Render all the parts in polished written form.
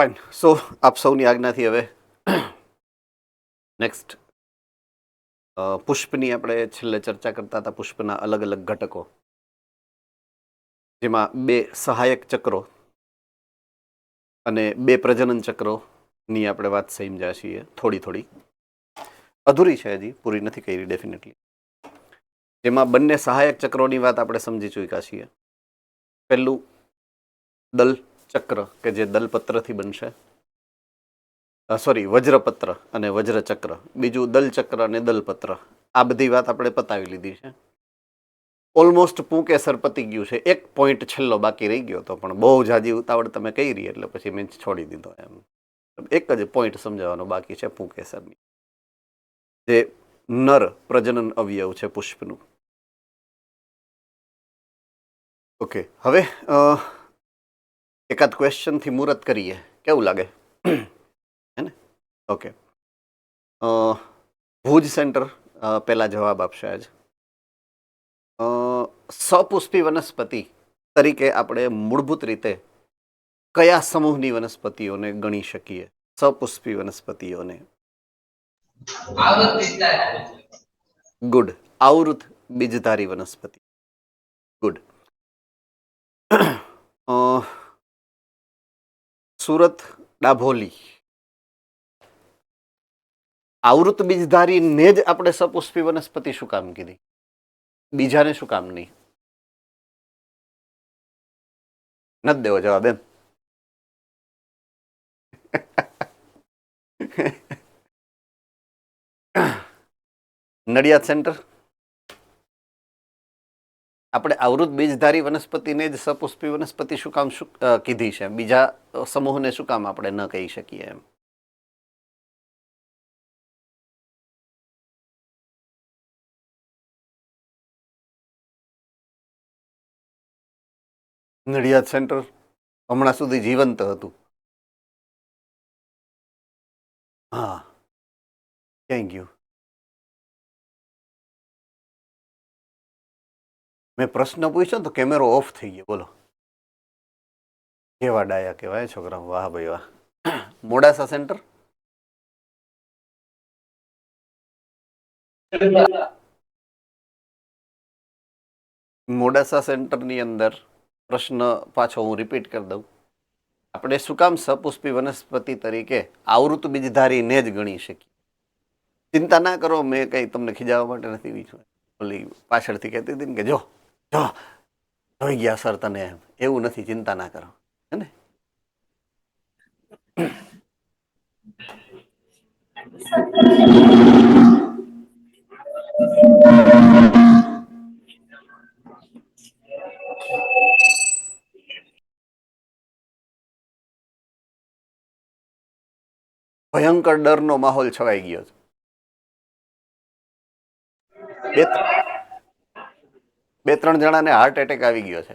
Fine. સો આપ સૌની આજ્ઞાથી હવે નેક્સ્ટ પુષ્પની આપણે છેલ્લે ચર્ચા કરતા હતા. પુષ્પના અલગ અલગ ઘટકો, જેમાં 2 સહાયક ચક્રો અને 2 પ્રજનન ચક્રોની આપણે વાત સમજ્યા છીએ. થોડી અધૂરી છે, હજી પૂરી નથી કરી ડેફિનેટલી. જેમાં બંને સહાયક ચક્રોની વાત આપણે સમજી ચૂક્યા છીએ. પહેલું દલ ચક્ર કે જે દલપત્રથી બનશે, સોરી વજ્રપત્ર અને વજ્રચક્ર. બીજું દલચક્ર અને દલપત્ર. આ બધી વાત આપણે પતાવી લીધી છે. ઓલમોસ્ટ પૂંકેસર પતી ગયું છે. એક પોઈન્ટ છેલ્લો બાકી રહી ગયો હતો, પણ બહુ જાજી ઉતાવળ તમે કરી એટલે પછી મેં છોડી દીધો. એમ એક જ પોઈન્ટ સમજાવવાનો બાકી છે પૂંકેસરની, જે નર પ્રજનન અવયવ છે પુષ્પનું. ઓકે, હવે એકાદ ક્વેશ્ચનથી મુહૂર્ત કરીએ, કેવું લાગે? હે ને? ઓકે. ભુજ સેન્ટર પહેલા જવાબ આપશે આજ. સપુષ્પી વનસ્પતિ તરીકે આપણે મૂળભૂત રીતે કયા સમૂહની વનસ્પતિઓને ગણી શકીએ? સપુષ્પી વનસ્પતિઓને. ગુડ. આવૃત બીજધારી વનસ્પતિ. ગુડ. સુરત ડાભોલી. આવૃત બીજધારીને જ આપણે સપુષ્પી વનસ્પતિ શું કામ કીધી? બીજાને શું કામ નહીં? નથી દેવો જવાબ એમ? નડિયાદ સેન્ટર. આપણે આવૃત બીજધારી વનસ્પતિને જ સપુષ્પી વનસ્પતિ શું કામ કીધી છે? બીજા સમૂહને શું કામ આપણે ન કહી શકીએ એમ? નડિયાદ સેન્ટર હમણાં સુધી જીવંત હતું. હા, ક્યાંય ગયું? મેં પ્રશ્ન પૂછ્યો તો કેમેરો ઓફ થઈ ગયો. બોલો, કેવા ડાયા કહેવાય છોકરા. વાહ ભાઈ વાહ. મોડાસા સેન્ટર. મોડાસા સેન્ટરની અંદર પ્રશ્ન પાછો હું રિપીટ કરી દઉં. આપણે શું કામ સપુષ્પી વનસ્પતિ તરીકે આવૃત બીજધારીને જ ગણી શકીએ? ચિંતા ના કરો, મેં કંઈ તમને ખીજાવવા માટે નથી પૂછ્યું. ઓલી પાછળથી કહેતી હતી ને કે જો જો જોઈ ગયા સર તને, એમ એવું નથી. ચિંતા ના કરો, હે ને? ભયંકર ડરનો માહોલ છવાઈ ગયો છે. 2-3 જણાને હાર્ટ એટેક આવી ગયો છે.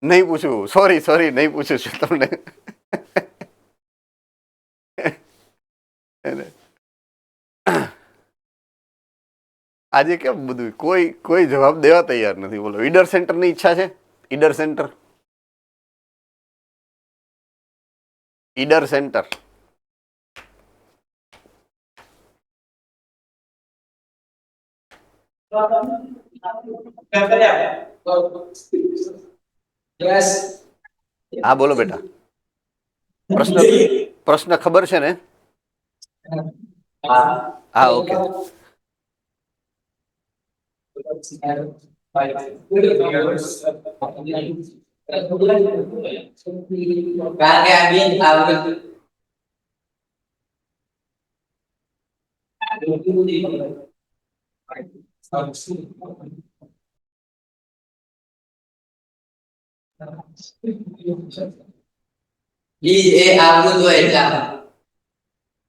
નહીં પૂછું, સોરી નહીં પૂછું છું તમને. આજે કેમ બધું કોઈ જવાબ દેવા તૈયાર નથી? બોલો, ઈડર સેન્ટરની ઈચ્છા છે? ઈડર સેન્ટર. ઈડર સેન્ટર. હા બોલો બેટા. પ્રશ્ન ખબર છે ને? હા ઓકે.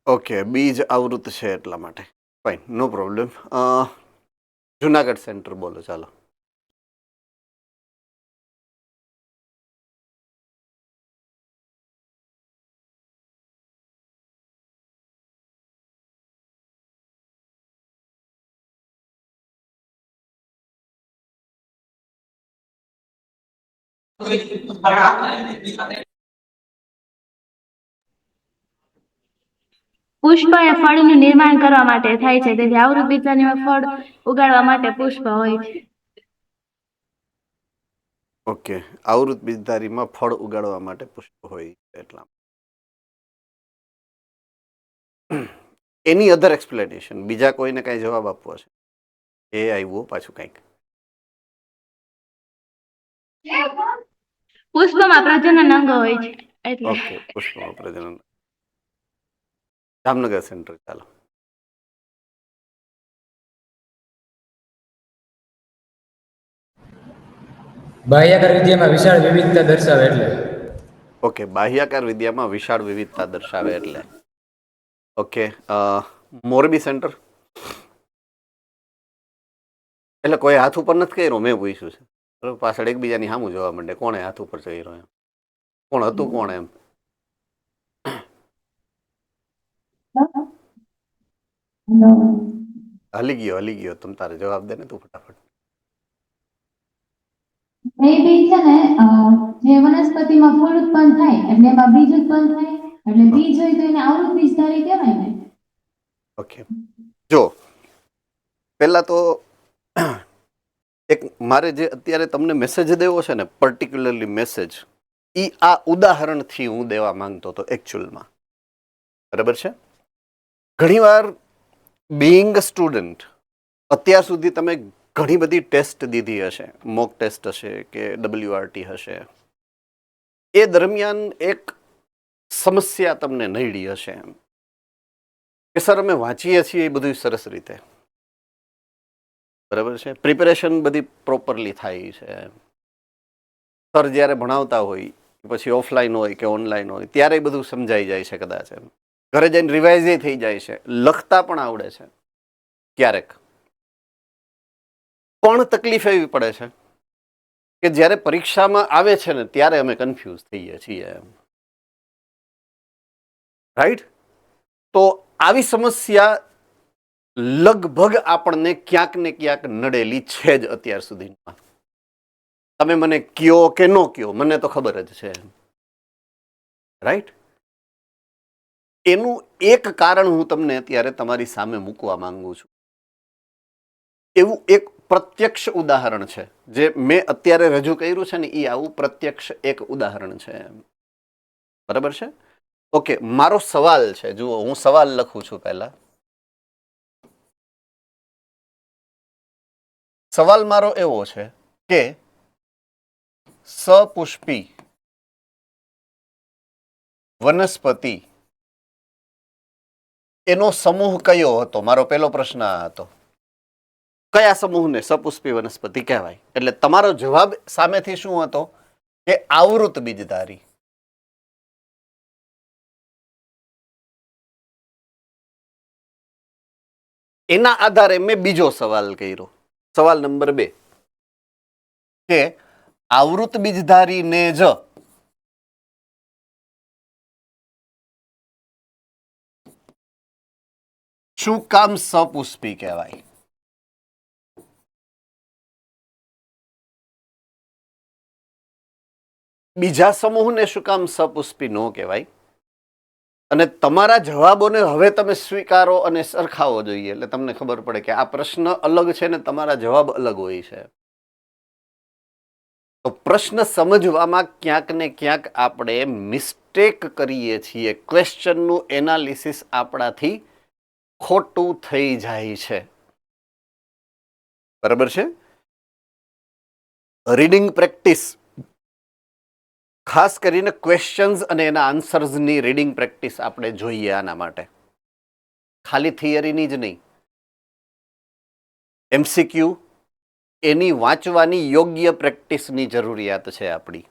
ઓકે, બીજ આવૃત છે એટલા માટે. ફાઇન, નો પ્રોબ્લેમ. જુનાગઢ સેન્ટર બોલો, ચાલો. પુષ્પ એ ફળનું નિર્માણ કરવા માટે થાય છે, તેથી આવૃત બીજાણીમાં ફળ ઉગાડવા માટે પુષ્પ હોય છે. ઓકે, આવૃત બીજધારીમાં ફળ ઉગાડવા માટે પુષ્પ હોય એટલા. એની અધર એક્સપ્લેનેશન, બીજા કોઈને કઈ જવાબ આપવો છે? એ આવ્યું પાછું કંઈક. પુષ્પમાં પ્રજનન અંગ હોય છે એટલે. ઓકે, પુષ્પમાં પ્રજનન. જામનગર સેન્ટર, ચાલો. બાહ્યાકાર વિદ્યામાં વિશાળ વિવિધતા દર્શાવે એટલે. ઓકે, બાહ્યાકાર વિદ્યામાં વિશાળ વિવિધતા દર્શાવે એટલે. Okay, Morbi centre. એટલે કોઈ હાથ ઉપર નથી કર્યો, મેં પૂછ્યું છે. બરાબર, પાછળ એકબીજાની સામું જોવા માંડે, કોણે હાથ ઉપર કર્યો એમ, કોણ હતું કોણ એમ. હલી ગયો તમ તારે જવાબ દે ને તું ફટાફટ. એ બીજ છે ને, જે વનસ્પતિમાં ફૂલ ઉત્પન્ન થાય એટલે એમાં બીજ ઉત્પન્ન થાય, એટલે બીજ હોય તો એને આવૃત બીજધારી કહેવાય ને. ઓકે, જો પહેલા તો એક મારે જે અત્યારે તમને મેસેજ દેવો છે ને, પર્ટિક્યુલરલી મેસેજ, એ આ ઉદાહરણથી હું દેવા માંગતો હતો એકચ્યુઅલમાં. બરાબર છે? ઘણીવાર બીઈંગ અ સ્ટુડન્ટ, અત્યાર સુધી તમે ઘણી બધી ટેસ્ટ દીધી હશે, મોક ટેસ્ટ હશે કે WRT હશે. એ દરમિયાન એક સમસ્યા તમને નડી હશે એમ કે સર અમે વાંચીએ છીએ એ બધું સરસ રીતે, બરાબર છે, પ્રિપેરેશન બધી પ્રોપરલી થાય છે, સર જ્યારે ભણાવતા હોય પછી ઓફલાઈન હોય કે ઓનલાઈન હોય ત્યારે બધું સમજાઈ જાય છે, કદાચ એમ ઘરે જઈને રિવાઇઝ થઈ જાય છે, લખતા પણ આવડે છે ક્યારેક. પણ તકલીફ એવી પડે છે કે જ્યારે પરીક્ષામાં આવે છે ને ત્યારે અમે કન્ફ્યુઝ થઈએ છીએ એમ. રાઈટ? તો આવી સમસ્યા લગભગ આપણને ક્યાંક ને ક્યાંક નડેલી છે જ અત્યાર સુધીમાં. તમે મને કયો કે ન કયો, મને તો ખબર જ છે. રાઈટ? એનું એક કારણ હું તમને અત્યારે તમારી સામે મૂકવા માંગુ છું. એવું એક પ્રત્યક્ષ ઉદાહરણ છે જે મેં અત્યારે રજૂ કર્યું છે ને, એ આવું પ્રત્યક્ષ એક ઉદાહરણ છે. બરાબર છે? ઓકે, મારો સવાલ છે, જુઓ હું સવાલ લખું છું પહેલા. સવાલ મારો એવો છે કે સપુષ્પી વનસ્પતિ એનો સમૂહ કયો હતો? મારો પહેલો પ્રશ્ન આ હતો. કયા સમૂહને સપુષ્પી વનસ્પતિ કહેવાય? એટલે તમારો જવાબ સામેથી શું હતો કે આવૃત બીજધારી. એના આધારે મેં બીજો સવાલ કર્યો, સવાલ નંબર 2, કે આવૃત બીજધારીને જ શું કામ સપુષ્પી કહેવાય? બીજા સમૂહને શું કામ સપુષ્પી ન કહેવાય? અને તમારા જવાબોને હવે તમે સ્વીકારો અને સરખાવો જોઈએ, એટલે તમને ખબર પડે કે આ પ્રશ્ન અલગ છે ને તમારા જવાબ અલગ હોય છે. તો પ્રશ્ન સમજવામાં ક્યાંક ને ક્યાંક આપણે મિસ્ટેક કરીએ છીએ, ક્વેશ્ચનનું એનાલિસિસ આપણાથી ખોટું થઈ જાય છે. બરાબર છે? રીડિંગ પ્રેક્ટિસ, ખાસ કરીને ક્વેશ્ચન્સ અને એના આન્સર્સની રીડિંગ પ્રેક્ટિસ આપણે જોઈએ. આના માટે ખાલી થિયરીની જ નહીં, MCQ એની વાંચવાની યોગ્ય પ્રેક્ટિસની જરૂરિયાત છે આપણી.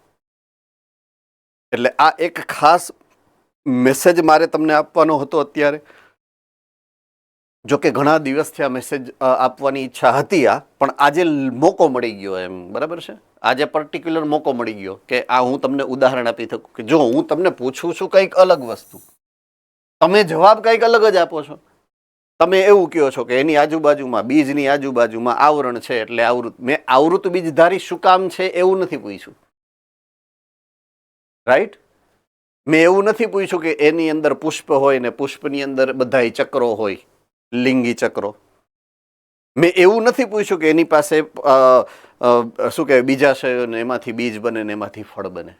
એટલે આ એક ખાસ મેસેજ મારે તમને આપવાનો હતો અત્યારે. જો કે ઘણા દિવસથી આ મેસેજ આપવાની ઈચ્છા હતી, પણ આજે મોકો મળી ગયો એમ. બરાબર છે? આજે પર્ટિક્યુલર મોકો મળી ગયો કે આ હું તમને ઉદાહરણ આપી શકું કે જો હું તમને પૂછું છું કંઈક અલગ વસ્તુ, તમે જવાબ કંઈક અલગ જ આપો છો. તમે એવું કહો છો કે એની આજુબાજુમાં, બીજની આજુબાજુમાં આવરણ છે એટલે આવૃત. મેં આવૃત બીજધારી શું કામ છે એવું નથી પૂછ્યું. રાઈટ? મેં એવું નથી પૂછ્યું કે એની અંદર પુષ્પ હોય ને પુષ્પની અંદર બધાય ચક્રો હોય, લિંગી ચક્રો. મેં એવું નથી પૂછ્યું કે એની પાસે શું કહેવાય બીજાશયો ને એમાંથી બીજ બને ને એમાંથી ફળ બને.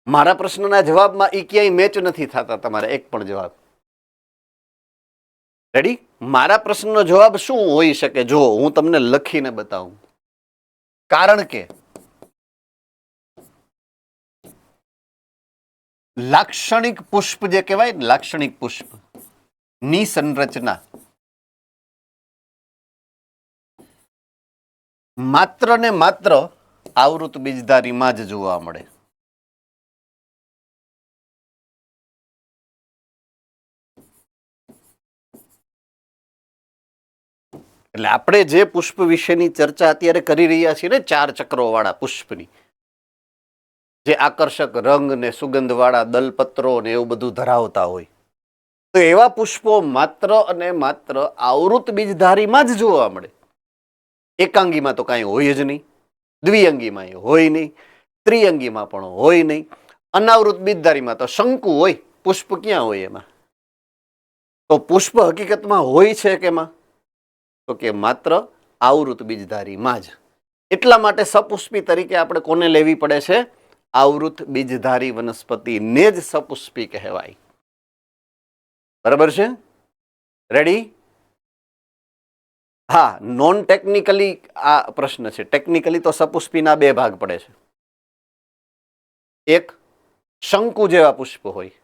મારા પ્રશ્નના જવાબમાં એ ક્યાંય મેચ નથી થતા તમારે એક પણ જવાબ. રેડી? મારા પ્રશ્નનો જવાબ શું હોઈ શકે જો હું તમને લખીને બતાવું. કારણ કે લાક્ષણિક પુષ્પ જે કહેવાય ને, લાક્ષણિક પુષ્પ ની સંરચના માત્ર ને માત્ર આવૃત બીજધારીમાં જ જોવા મળે. એટલે આપણે જે પુષ્પ વિશેની ચર્ચા અત્યારે કરી રહ્યા છીએ ને, 4 ચક્રો વાળા પુષ્પની, જે આકર્ષક રંગ ને સુગંધ વાળા દલપત્રો ને એવું બધું ધરાવતા હોય, તો એવા પુષ્પો માત્ર અને માત્ર આવૃત બીજધારીમાં જ જોવા મળે. એકાંગીમાં તો કાંઈ હોય જ નહીં, દ્વિઅંગીમાં હોય નહીં, ત્રિઅંગીમાં પણ હોય નહીં. અનાવૃત બીજધારીમાં તો શંકુ હોય, પુષ્પ ક્યાં હોય એમાં? તો પુષ્પ હકીકતમાં હોય છે કેમાં? તો કે માત્ર આવૃત બીજધારીમાં જ. એટલા માટે સપુષ્પી તરીકે આપણે કોને લેવી પડે છે? આવૃત બીજધારી વનસ્પતિને જ સપુષ્પી કહેવાય. બરાબર છે? રેડી? હા, નોન ટેકનિકલી આ પ્રશ્ન છે. ટેકનિકલી તો સપુષ્પીના 2 ભાગ પડે છે. એક શંકુ જેવા પુષ્પ હોય,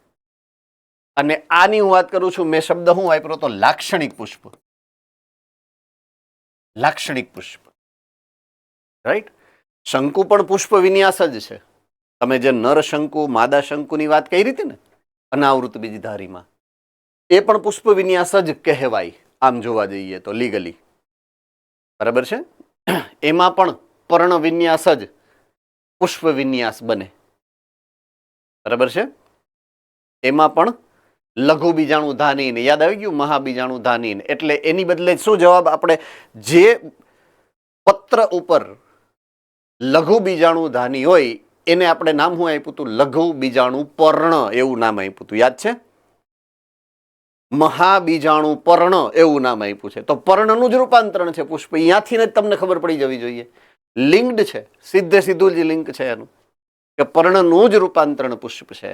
અને આની હું વાત કરું છું, મેં શબ્દ હું વાપર્યો તો લાક્ષણિક પુષ્પ. લાક્ષણિક પુષ્પ, રાઈટ? શંકુ પણ પુષ્પ વિન્યાસ જ છે. તમે જે નર શંકુ માદા શંકુની વાત કરી હતી ને અનાવૃત બીજધારીમાં, એ પણ પુષ્પ વિન્યાસ જ કહેવાય આમ જોવા જઈએ તો લીગલી. બરાબર છે? એમાં પણ પર્ણ વિન્યાસ જ પુષ્પ વિન્યાસ બને. બરાબર છે? એમાં પણ લઘુ બીજાણુ ધાનીન, યાદ આવી ગયું? મહાબીજાણુ ધાનીન. એટલે એની બદલે શું જવાબ આપણે જે પત્ર ઉપર લઘુ બીજાણુ ધાની હોય એને આપણે નામ શું આપ્યું હતું? લઘુ બીજાણુ પર્ણ એવું નામ આપ્યું હતું. યાદ છે? મહાબીજાણુ પર્ણ એવું નામ આપ્યું છે. તો પર્ણનું જ રૂપાંતરણ છે પુષ્પ. અહીંયાથી જ તમને ખબર પડી જવી જોઈએ. લિંક્ડ છે, સીધે સીધું જ લિંક છે એનું, કે પર્ણનું જ રૂપાંતરણ પુષ્પ છે.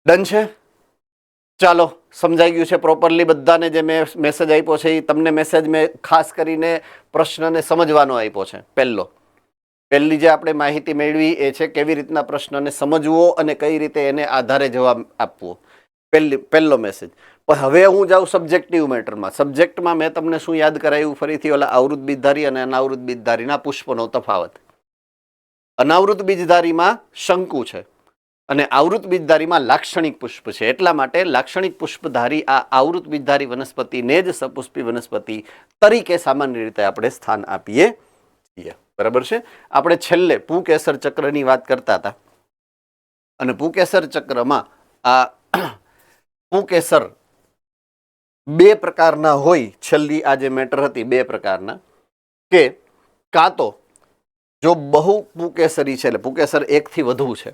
ડન છે? ચાલો, સમજાઈ ગયું છે પ્રોપરલી બધાને? જે મેં મેસેજ આપ્યો છે એ તમને મેસેજ મેં ખાસ કરીને પ્રશ્નને સમજવાનો આપ્યો છે. પહેલી જે આપણે માહિતી મેળવી એ છે કેવી રીતના પ્રશ્નને સમજવો અને કઈ રીતે એને આધારે જવાબ આપવો. પહેલો મેસેજ. પણ હવે હું જાઉં સબ્જેક્ટિવ મેટરમાં. સબ્જેક્ટમાં મેં તમને શું યાદ કરાવ્યું ફરીથી? ઓલા આવૃત બીજધારી અને અનાવૃત બીજધારીના પુષ્પનો તફાવત. અનાવૃત બીજધારીમાં શંકુ છે અને આવૃત બીજધારીમાં લાક્ષણિક પુષ્પ છે. એટલા માટે લાક્ષણિક પુષ્પધારી આ આવૃત બીજધારી વનસ્પતિને જ સપુષ્પી વનસ્પતિ તરીકે સામાન્ય રીતે આપણે સ્થાન આપીએ છીએ. બરાબર છે? આપણે છેલ્લે પુંકેસર ચક્રની વાત કરતા હતા, અને પુંકેસર ચક્રમાં આ પુંકેસર 2 પ્રકારના હોય. છેલ્લી આ જે મેટર હતી 2 પ્રકારના, કે કાં તો જો બહુ પુંકેસરી છે એટલે પુંકેસર 1 થી વધુ છે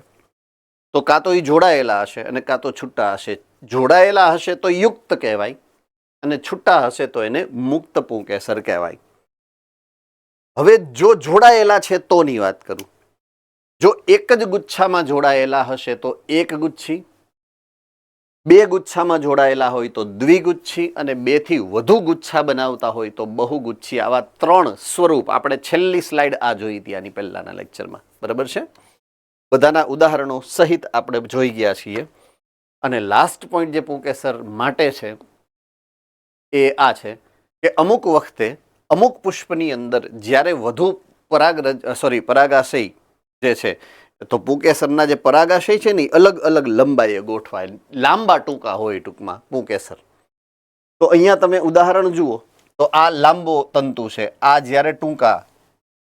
તો કાં તો એ જોડાયેલા હશે અને કાં તો છૂટા હશે. જોડાયેલા હશે તો યુક્ત કહેવાય અને છૂટા હશે તો એને મુક્ત પુંકેસર કહેવાય. હવે જો જોડાયેલા છે તોની વાત કરું. જો એક જ ગુચ્છામાં જોડાયેલા હશે તો એક ગુચ્છી, 2 ગુચ્છામાં જોડાયેલા હોય તો દ્વિગુચ્છી, અને 2 થી વધુ ગુચ્છા બનાવતા હોય તો બહુગુચ્છી. આવા 3 સ્વરૂપ આપણે છેલ્લી સ્લાઇડ આ જોઈ હતી આની પહેલાના લેક્ચરમાં. બરાબર છે? બધાના ઉદાહરણો સહિત આપણે જોઈ ગયા છીએ. અને લાસ્ટ પોઈન્ટ જે પુંકેસર માટે છે એ આ છે કે અમુક વખતે અમુક પુષ્પની અંદર જ્યારે વધુ પરાગાશય જે છે, તો પુંકેસરના જે પરાગાશય છે ને અલગ અલગ લંબાઈએ ગોઠવાય, લાંબા ટૂંકા હોય ટૂંકમાં પુંકેસર. તો અહીંયા તમે ઉદાહરણ જુઓ તો આ લાંબો તંતુ છે, આ જ્યારે ટૂંકા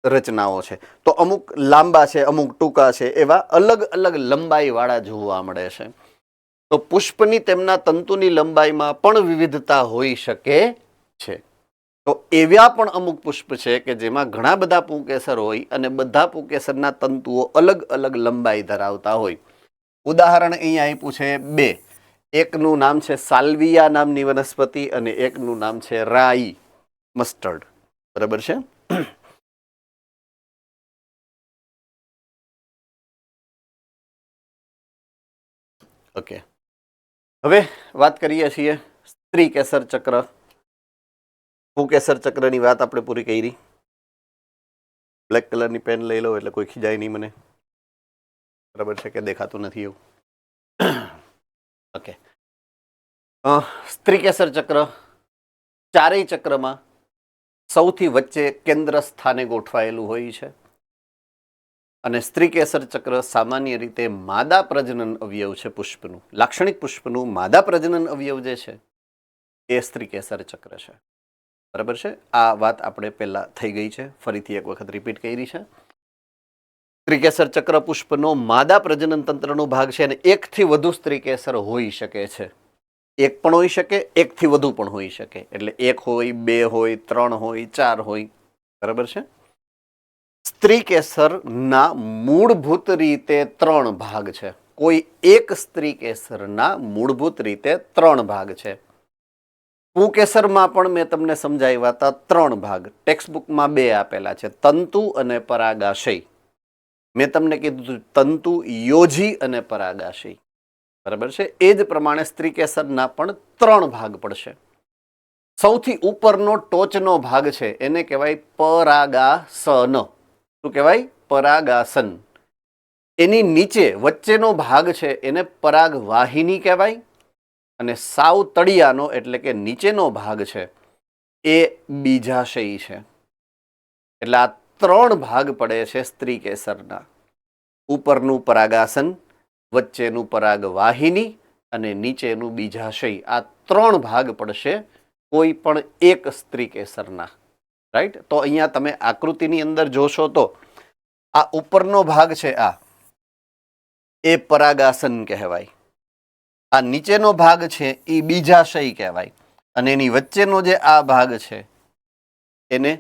રચનાઓ છે. તો અમુક લાંબા છે, અમુક ટૂંકા છે, એવા અલગ અલગ લંબાઈ વાળા જોવા મળે છે. તો પુષ્પની તેમના તંતુની લંબાઈમાં પણ વિવિધતા હોઈ શકે છે. તો એવા પણ અમુક પુષ્પ છે કે જેમાં ઘણા બધા પુંકેસર હોય અને બધા પુંકેસરના તંતુઓ અલગ અલગ લંબાઈ ધરાવતા હોય. ઉદાહરણ અહીંયા આપ્યું છે 2. એકનું નામ છે સાલ્વિયા નામની વનસ્પતિ અને એકનું નામ છે રાઈ મસ્ટર્ડ. બરાબર છે. ઓકે, હવે વાત કરીએ છીએ સ્ત્રી કેસર ચક્ર. પુંકેસર ચક્રની વાત આપણે પૂરી કરી. બ્લેક કલરની પેન લઈ લો એટલે કોઈ ખીજાય નહીં મને. બરાબર છે કે દેખાતું નથી એવું? ઓકે, સ્ત્રી કેસર ચક્ર ચારેય ચક્રમાં સૌથી વચ્ચે કેન્દ્ર સ્થાને ગોઠવાયેલું હોય છે અને સ્ત્રી કેસર ચક્ર સામાન્ય રીતે માદા પ્રજનન અવયવ છે પુષ્પનું. લાક્ષણિક પુષ્પનું માદા પ્રજનન અવયવ જે છે એ સ્ત્રી કેસર ચક્ર છે. બરાબર છે. આ વાત આપણે પહેલા થઈ ગઈ છે, ફરીથી એક વખત રિપીટ કરી છે. સ્ત્રીકેસર ચક્ર પુષ્પનો માદા પ્રજનન તંત્રનો ભાગ છે અને એકથી વધુ સ્ત્રીકેસર હોઈ શકે છે. એક પણ હોઈ શકે, એકથી વધુ પણ હોઈ શકે. એટલે 1 હોય, 2 હોય, 3 હોય, 4 હોય. બરાબર છે. સ્ત્રીકેસરના મૂળભૂત રીતે 3 ભાગ છે. કોઈ એક સ્ત્રીકેસરના મૂળભૂત રીતે 3 ભાગ છે. પુંકેસરમાં પણ મેં તમને સમજાવ્યા હતા 3 ભાગ. ટેક્સ્ટબુકમાં 2 આપેલા છે, તંતુ અને પરાગાશય. મેં તમને કીધું તંતુ, યોજી અને પરાગાશય. બરાબર છે. એ જ પ્રમાણે સ્ત્રીકેસરના પણ 3 ભાગ પડશે. સૌથી ઉપરનો ટોચનો ભાગ છે એને કહેવાય પરાગાસન. શું કહેવાય? પરાગાસન. એની નીચે વચ્ચેનો ભાગ છે એને પરાગવાહિની કહેવાય અને સાવ તળિયાનો એટલે કે નીચેનો ભાગ છે એ બીજાશય છે. એટલે આ 3 ભાગ પડે છે સ્ત્રીકેસરના. ઉપરનું પરાગાસન, વચ્ચેનું પરાગવાહિની અને નીચેનું બીજાશય. આ 3 ભાગ પડશે કોઈ પણ એક સ્ત્રીકેસરના. રાઈટ? તો અહીંયા તમે આકૃતિની અંદર જોશો તો આ ઉપરનો ભાગ છે એ પરાગાસન કહેવાય. આ નીચેનો ભાગ છે એ બીજાશય કહેવાય અને એની વચ્ચેનો જે આ ભાગ છે એને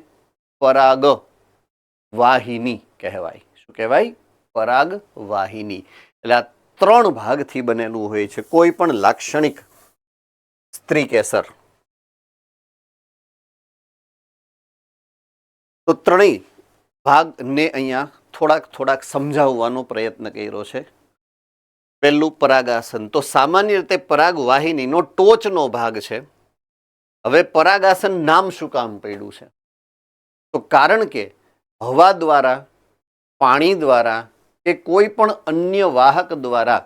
પરાગવાહિની કહેવાય. શું કહેવાય? પરાગવાહિની. એટલે આ 3 ભાગથી બનેલું હોય છે કોઈ પણ લાક્ષણિક સ્ત્રીકેસર. તો 3 ભાગને અહીંયા થોડાક સમજાવવાનો પ્રયત્ન કર્યો છે. પહેલું પરાગાસન. તો સામાન્ય રીતે પરાગવાહિનીનો ટોચનો ભાગ છે. હવે પરાગાસન નામ શું કામ પડ્યું છે? તો કારણ કે હવા દ્વારા, પાણી દ્વારા કે કોઈ પણ અન્ય વાહક દ્વારા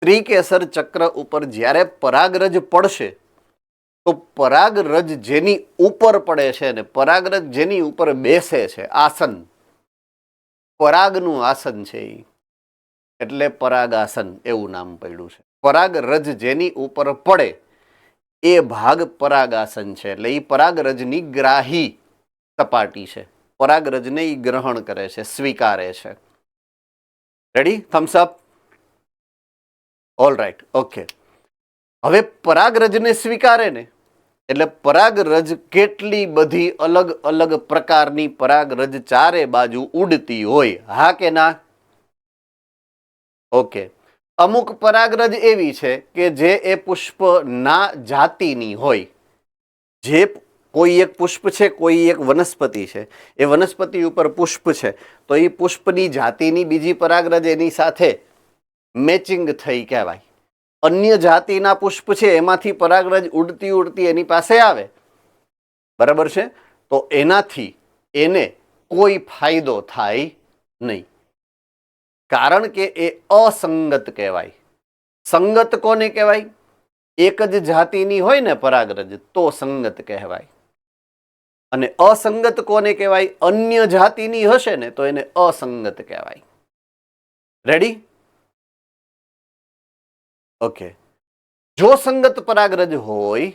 સ્ત્રીકેસર ચક્ર ઉપર જ્યારે પરાગરજ પડશે તો પરાગરજ જેની ઉપર પડે છે ને પરાગરજ જેની ઉપર બેસે છે, આસન, પરાગનું આસન છે એ, એટલે પરાગાસન એવું નામ પડ્યું છે. પરાગરજ જેની ઉપર પડે એ ભાગ પરાગાસન છે. એટલે એ પરાગરજની ગ્રાહી સપાટી છે. પરાગરજને એ ગ્રહણ કરે છે, સ્વીકારે છે. Ready? Thums up. All right. Okay, હવે પરાગરજને સ્વીકારે ને એટલે પરાગરજ કેટલી બધી અલગ અલગ પ્રકારની પરાગરજ ચારે બાજુ ઉડતી હોય. હા કે ના? ઓકે, અમુક પરાગરજ એવી છે કે જે એ પુષ્પના જાતિની હોય. જે કોઈ એક પુષ્પ છે, કોઈ એક વનસ્પતિ છે, એ વનસ્પતિ ઉપર પુષ્પ છે તો એ પુષ્પની જાતિની બીજી પરાગરજ એની સાથે મેચિંગ થઈ કહેવાય. અન્ય જાતિના પુષ્પ છે એમાંથી પરાગરજ ઉડતી ઉડતી એની પાસે આવે. બરાબર છે? તો એનાથી એને કોઈ ફાયદો થાય નહીં, કારણ કે એ અસંગત કહેવાય. સંગત કોને કહેવાય? એક જ જાતિની હોય ને પરાગરજ તો સંગત કહેવાય. અને અસંગત કોને કહેવાય? અન્ય જાતિની હશે ને તો એને અસંગત કહેવાય. રેડી? ઓકે, જો સંગત પરાગરજ હોય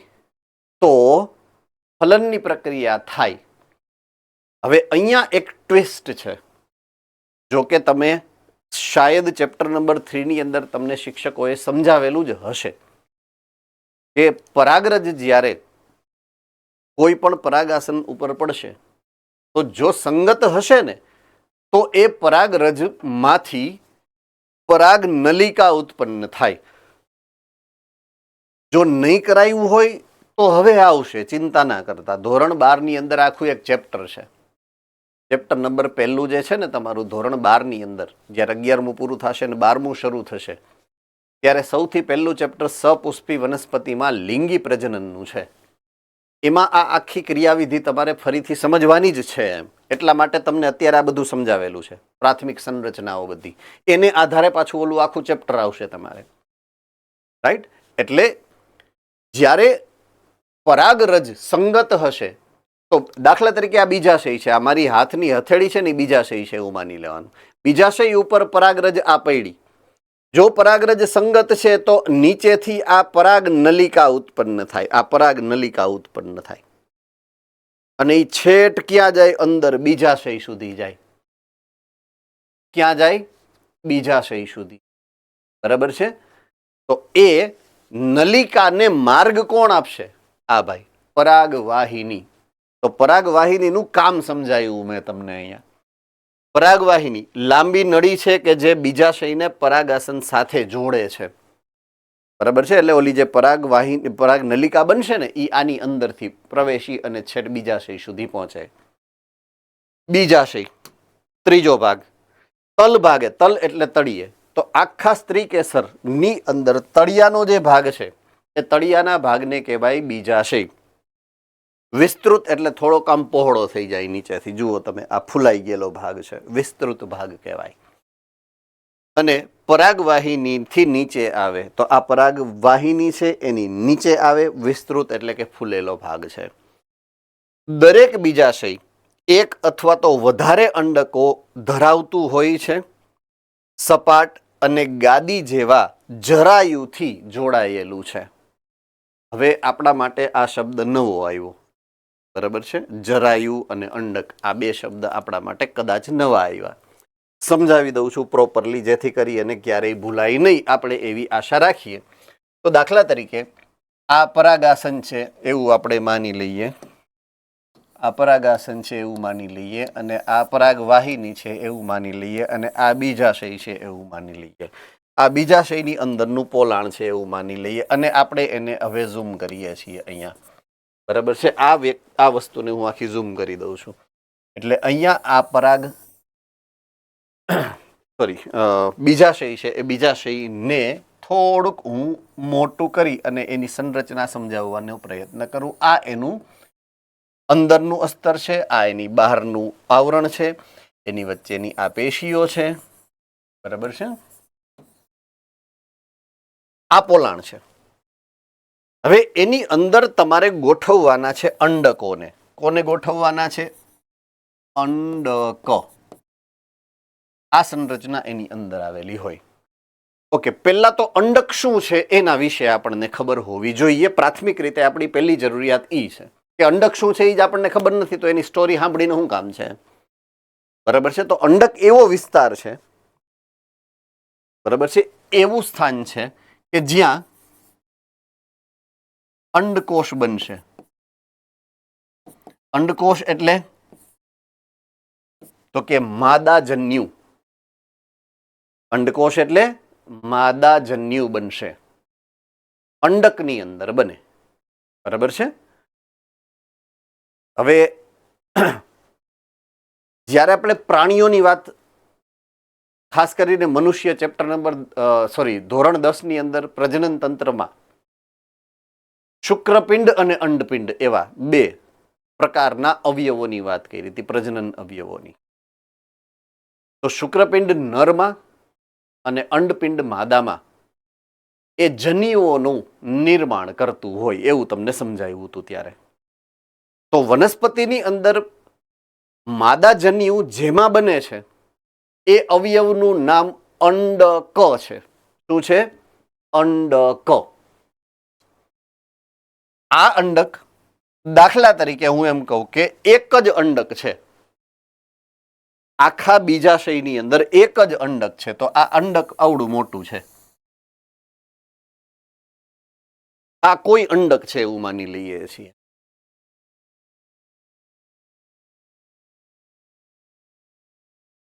તો ફલનની પ્રક્રિયા થાય. હવે અહીંયા એક ટ્વિસ્ટ છે. જો કે તમે શાયદ ચેપ્ટર નંબર 3 ની અંદર તમને શિક્ષકોએ સમજાવેલું જ હશે કે પરાગરજ જ્યારે કોઈ પણ પરાગાસન ઉપર પડશે તો જો સંગત હશે ને તો એ પરાગરજમાંથી પરાગ નલિકા ઉત્પન્ન થાય. જો નહીં કરાયું હોય તો હવે આવશે, ચિંતા ના કરતા. ધોરણ 12 ની અંદર આખું એક ચેપ્ટર છે. ચેપ્ટર નંબર 1 જે છે ને તમારું ધોરણ 12 ની અંદર, જ્યારે 11મું પૂરું થશે ને 12મું શરૂ થશે, ત્યારે સૌથી પહેલું ચેપ્ટર સપુષ્પી વનસ્પતિમાં લિંગી પ્રજનનનું છે. એમાં આ આખી ક્રિયાવિધિ તમારે ફરીથી સમજવાની જ છે. એમ એટલા માટે તમને અત્યારે આ બધું સમજાવેલું છે, પ્રાથમિક સંરચનાઓ બધી. એને આધારે પાછું ઓલું આખું ચેપ્ટર આવશે તમારે, રાઈટ? એટલે જ્યારે પરાગરજ સંગત હશે તો દાખલા તરીકે આ બીજાશય છે, આ મારી હાથની હથેળી છે ને બીજાશય છે એવું માની લેવાનું. બીજાશય ઉપર પરાગરજ આ પડી. જો પરાગરજ સંગત છે તો નીચેથી આ પરાગ નલિકા ઉત્પન્ન થાય, આ પરાગ નલિકા ઉત્પન્ન થાય અને એ છેટ ક્યાં જાય? અંદર બીજાશય સુધી જાય. ક્યાં જાય? બીજાશય સુધી. બરાબર છે? તો એ નલિકાને માર્ગ કોણ આપશે? આ ભાઈ પરાગવાહિની. તો પરાગવાહિનીનું કામ સમજાયું મેં તમને અહીંયા. પરાગવાહિની લાંબી નળી છે કે જે બીજાશયને પરાગાસન સાથે જોડે છે. બરાબર છે? એટલે ઓલી જે પરાગવાહિની પરાગ નલિકા બનશે ને એ આની અંદરથી પ્રવેશી અને છેટ બીજાશય સુધી પહોંચે. બીજાશય ત્રીજો ભાગ, તલ ભાગે. તલ એટલે તળિયે. તો આખા સ્ત્રી કેસર ની અંદર તળિયાનો જે ભાગ છે એ તળિયાના ભાગને કહેવાય બીજાશય. વિસ્તૃત એટલે થોડોક આમ પહોળો થઈ જાય નીચેથી. જુઓ તમે, આ ફૂલાઈ ગયેલો ભાગ છે, વિસ્તૃત ભાગ કહેવાય. અને પરાગવાહિનીથી નીચે આવે તો આ પરાગવાહિની છે એની નીચે આવે વિસ્તૃત એટલે કે ફૂલેલો ભાગ છે. દરેક બીજાશય એક અથવા તો વધારે અંડકો ધરાવતું હોય છે. સપાટ અને ગાદી જેવા જરાયુથી જોડાયેલું છે. હવે આપણા માટે આ શબ્દ નવો આવ્યો. બરાબર છે? જરાયુ અને અંડક, આ બે શબ્દ આપણા માટે કદાચ નવા આવ્યા. સમજાવી દઉં છું પ્રોપરલી, જેથી કરી અને ક્યારેય ભૂલાય નહીં, આપણે એવી આશા રાખીએ. તો દાખલા તરીકે આ પરાગાસન છે એવું આપણે માની લઈએ, આ પરાગાસન છે એવું માની લઈએ, અને આ પરાગવાહિની છે એવું માની લઈએ, અને આ બીજાશય છે એવું માની લઈએ. આ બીજાશયની અંદરનું પોલાણ છે એવું માની લઈએ, અને આપણે એને હવે ઝૂમ કરીએ છીએ અહીંયા. બરાબર છે? આ વસ્તુને હું આખી ઝૂમ કરી દઉં છું. એટલે અહીંયા આ પરાગ બીજાશય છે એ બીજાશયને થોડુંક હું મોટું કરી અને એની સંરચના સમજાવવાનો પ્રયત્ન કરું. આ એનું અંદરનું અસ્તર છે, આ એની બહારનું આવરણ છે, એની વચ્ચેની આ પેશીઓ છે. બરાબર છે? આ પોલાણ છે. હવે એની અંદર તમારે ગોઠવવાના છે અંડકોને. કોને ગોઠવવાના છે? અંડક. આ સંરચના એની અંદર આવેલી હોય. ઓકે, પહેલા તો અંડક શું છે એના વિશે આપણને ખબર હોવી જોઈએ. પ્રાથમિક રીતે આપણી પહેલી જરૂરિયાત એ છે કે અંડક શું છે એ જ આપણને ખબર નથી તો એની સ્ટોરી સાંભળીને શું કામ છે? બરાબર છે? તો અંડક એવો વિસ્તાર છે, બરાબર છે, એવું સ્થાન છે કે જ્યાં અંડકોષ બનશે. અંડકોષ એટલે તો કે માદાજન્યુ. અંડકોષ એટલે માદાજન્યુ બનશે, અંડકની અંદર બને. બરાબર છે? હવે જ્યારે આપણે પ્રાણીઓની વાત, ખાસ કરીને મનુષ્ય ચેપ્ટર નંબર ધોરણ 10 ની અંદર પ્રજનન તંત્રમાં શુક્રપિંડ અને અંડપિંડ એવા બે પ્રકારના અવયવોની વાત કરી હતી, પ્રજનન અવયવોની. તો શુક્રપિંડ નરમાં અને અંડપિંડ માદામાં એ જન્યુઓનું નિર્માણ કરતું હોય એવું તમને સમજાયું હતું ત્યારે. તો વનસ્પતિની અંદર માદાજન્યુ જેમાં બને છે એ અવયવનું નામ અંડક છે. શું છે? અંડક. આ અંડક, દાખલા તરીકે હું એમ કહું કે એક જ અંડક છે આખા બીજાશયની અંદર, એક જ અંડક છે. તો આ અંડક આવડું મોટું છે. આ કોઈ અંડક છે એવું માની લઈએ છીએ.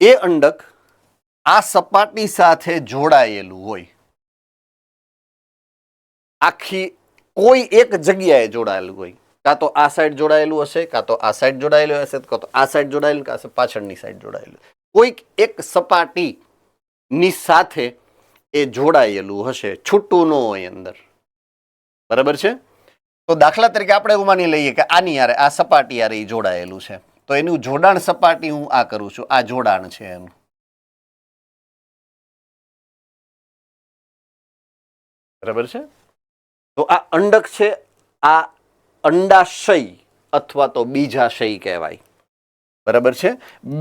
એ અંડક આ સપાટી સાથે જોડાયેલું હોય, આખી કોઈ એક જગ્યાએ જોડાયેલું હોય, કાં તો આ સાઈડ જોડાયેલું હશે, કાં તો આ સાઈડ જોડાયેલું હશે, કાં તો આ સાઈડ જોડાયેલું, કાં તો પાછળની સાઈડ જોડાયેલું, કોઈક એક સપાટીની સાથે એ જોડાયેલું હશે, છૂટું ન હોય અંદર. બરાબર છે? તો દાખલા તરીકે આપણે એવું માની લઈએ કે આની યારે આ સપાટી યારે જોડાયેલું છે, તો એનું જોડાણ સપાટી હું આ કરું છું, આ જોડાણ છે એનું. બરાબર છે? તો આ અંડક છે, આ અંડાશય અથવા તો બીજાશય કહેવાય. બરાબર છે?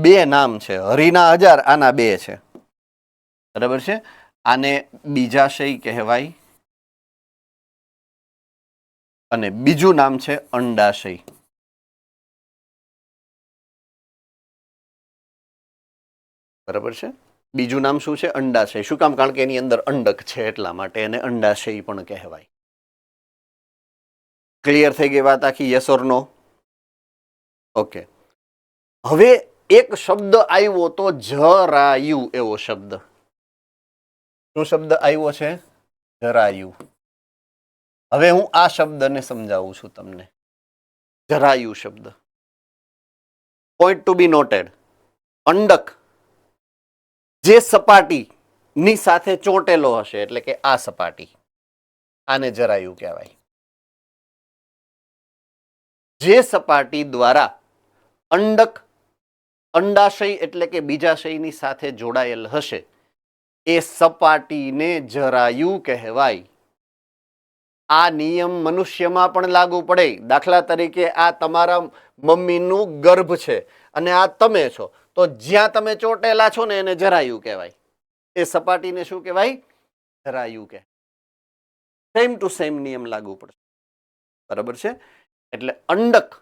બે નામ છે, હરિના 1000, આના બે છે. બરાબર છે? આને બીજાશય કહેવાય અને બીજું નામ છે અંડાશય. બરાબર છે? બીજું નામ શું છે? અંડાશય. શું કામ? કારણ કે એની અંદર અંડક છે એટલા માટે એને અંડાશય પણ કહેવાય. ક્લિયર થઈ ગઈ વાત આખી? Yes or no? ઓકે. હવે એક શબ્દ આવ્યો તો જરાયુ એવો શબ્દ. શું શબ્દ આવ્યો છે? જરાયુ. હવે હું આ શબ્દને સમજાવું છું તમને. જરાયુ શબ્દ. પોઈન્ટ ટુ બી નોટેડ. અંડક જે સપાટીની સાથે ચોંટેલો હશે, એટલે કે આ સપાટી, આને જરાયુ કહેવાય. જે સપાટી દ્વારા અંડક અંડાશય એટલે કે બીજાશયની સાથે જોડાયેલ હશે એ સપાટીને જરાયુ કહેવાય. આ નિયમ મનુષ્યમાં પણ લાગુ પડે. દાખલા તરીકે આ તમારા મમ્મીનું ગર્ભ છે અને આ તમે છો, તો જ્યાં તમે ચોંટેલા છો ને એને જરાયુ કહેવાય. એ સપાટીને શું કહેવાય? જરાયુ કહેવાય. સેમ ટુ સેમ નિયમ લાગુ પડશે. બરાબર છે? એટલે અંડક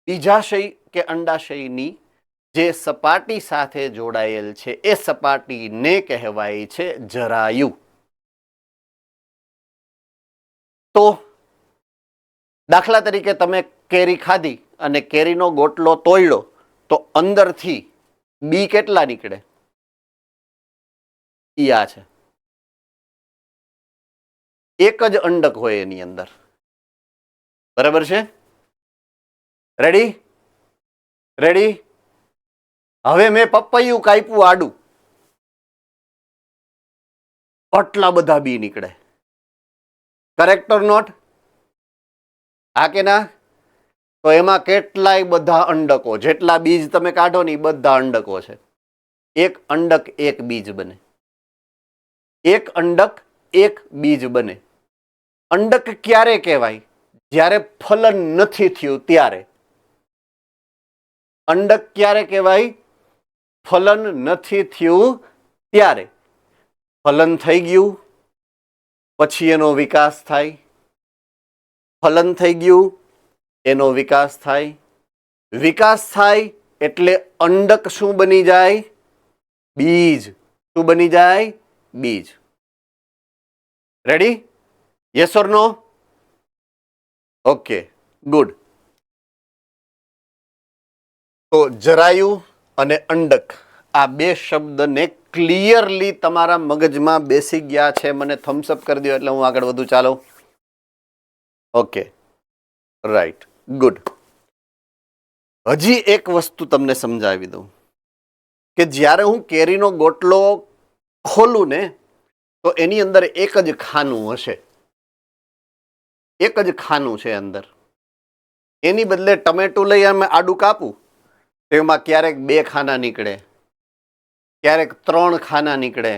બીજાશય કે અંડાશયની જે સપાટી સાથે જોડાયેલ છે એ સપાટીને કહેવાય છે જરાયુ. તો દાખલા તરીકે તમે કેરી ખાધી અને કેરીનો ગોટલો તોડ્યો તો અંદરથી બી કેટલા નીકળે? ઈ આ છે. એક જ અંડક હોય એની અંદર. બરાબર છે? રેડી? રેડી? હવે મેં પપૈયું કાપ્યું આડું, આટલા બધા બી નીકળે. Correct or not? હા કે ના? તો એમાં કેટલાય બધા અંડકો, જેટલા બીજ તમે કાઢો ને એ બધા અંડકો છે. એક અંડક એક બીજ બને. એક અંડક એક બીજ બને. અંડક ક્યારે કહેવાય? જ્યારે ફલન નથી થયું ત્યારે. અંડક ક્યારે કહેવાય? ફલન નથી થયું ત્યારે. ફલન થઈ ગયું પછી એનો વિકાસ થાય. ફલન થઈ ગયું, એનો વિકાસ થાય. વિકાસ થાય એટલે અંડક શું બની જાય? બીજ. શું બની જાય? બીજ. Ready? Yes or no? Okay, good. તો જરાયુ અને અંડક આ બે શબ્દને ક્લિયરલી તમારા મગજમાં બેસી ગયા છે. મને થમ્સઅપ કરી દો એટલે હું આગળ વધુ. ચાલો. Okay, right, good. હજી એક વસ્તુ તમને સમજાવી દઉં કે જ્યારે હું કેરીનો ગોટલો ખોલું ને તો એની અંદર એક જ ખાનું હશે. એક જ ખાનું છે અંદર. એની બદલે ટમેટું લઈ અમે આડું કાપું તેમાં ક્યારેક 2 ખાના નીકળે, ક્યારેક 3 ખાના નીકળે,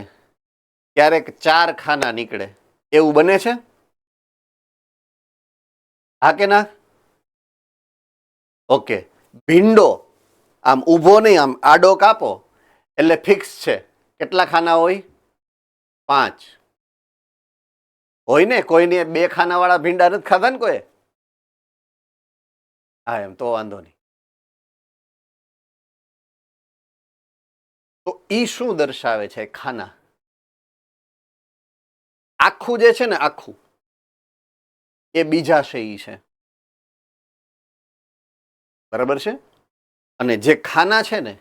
ક્યારેક 4 ખાના નીકળે. એવું બને છે? હા કે ના? ઓકે. ભીંડો આમ ઊભો નહીં, આમ આડો કાપો એટલે ફિક્સ છે. કેટલા ખાના હોય? 5 હોય ને. કોઈને 2 ખાના વાળા ભીંડા નથી ખાધા ને કોઈ? હા, એમ તો વાંધો નહીં. તો ઈ શું દર્શાવે છે? ખાના. આખું જે છે ને, આખું એ બીજાશયી છે. બરાબર છે? અને જે ખાના છે ને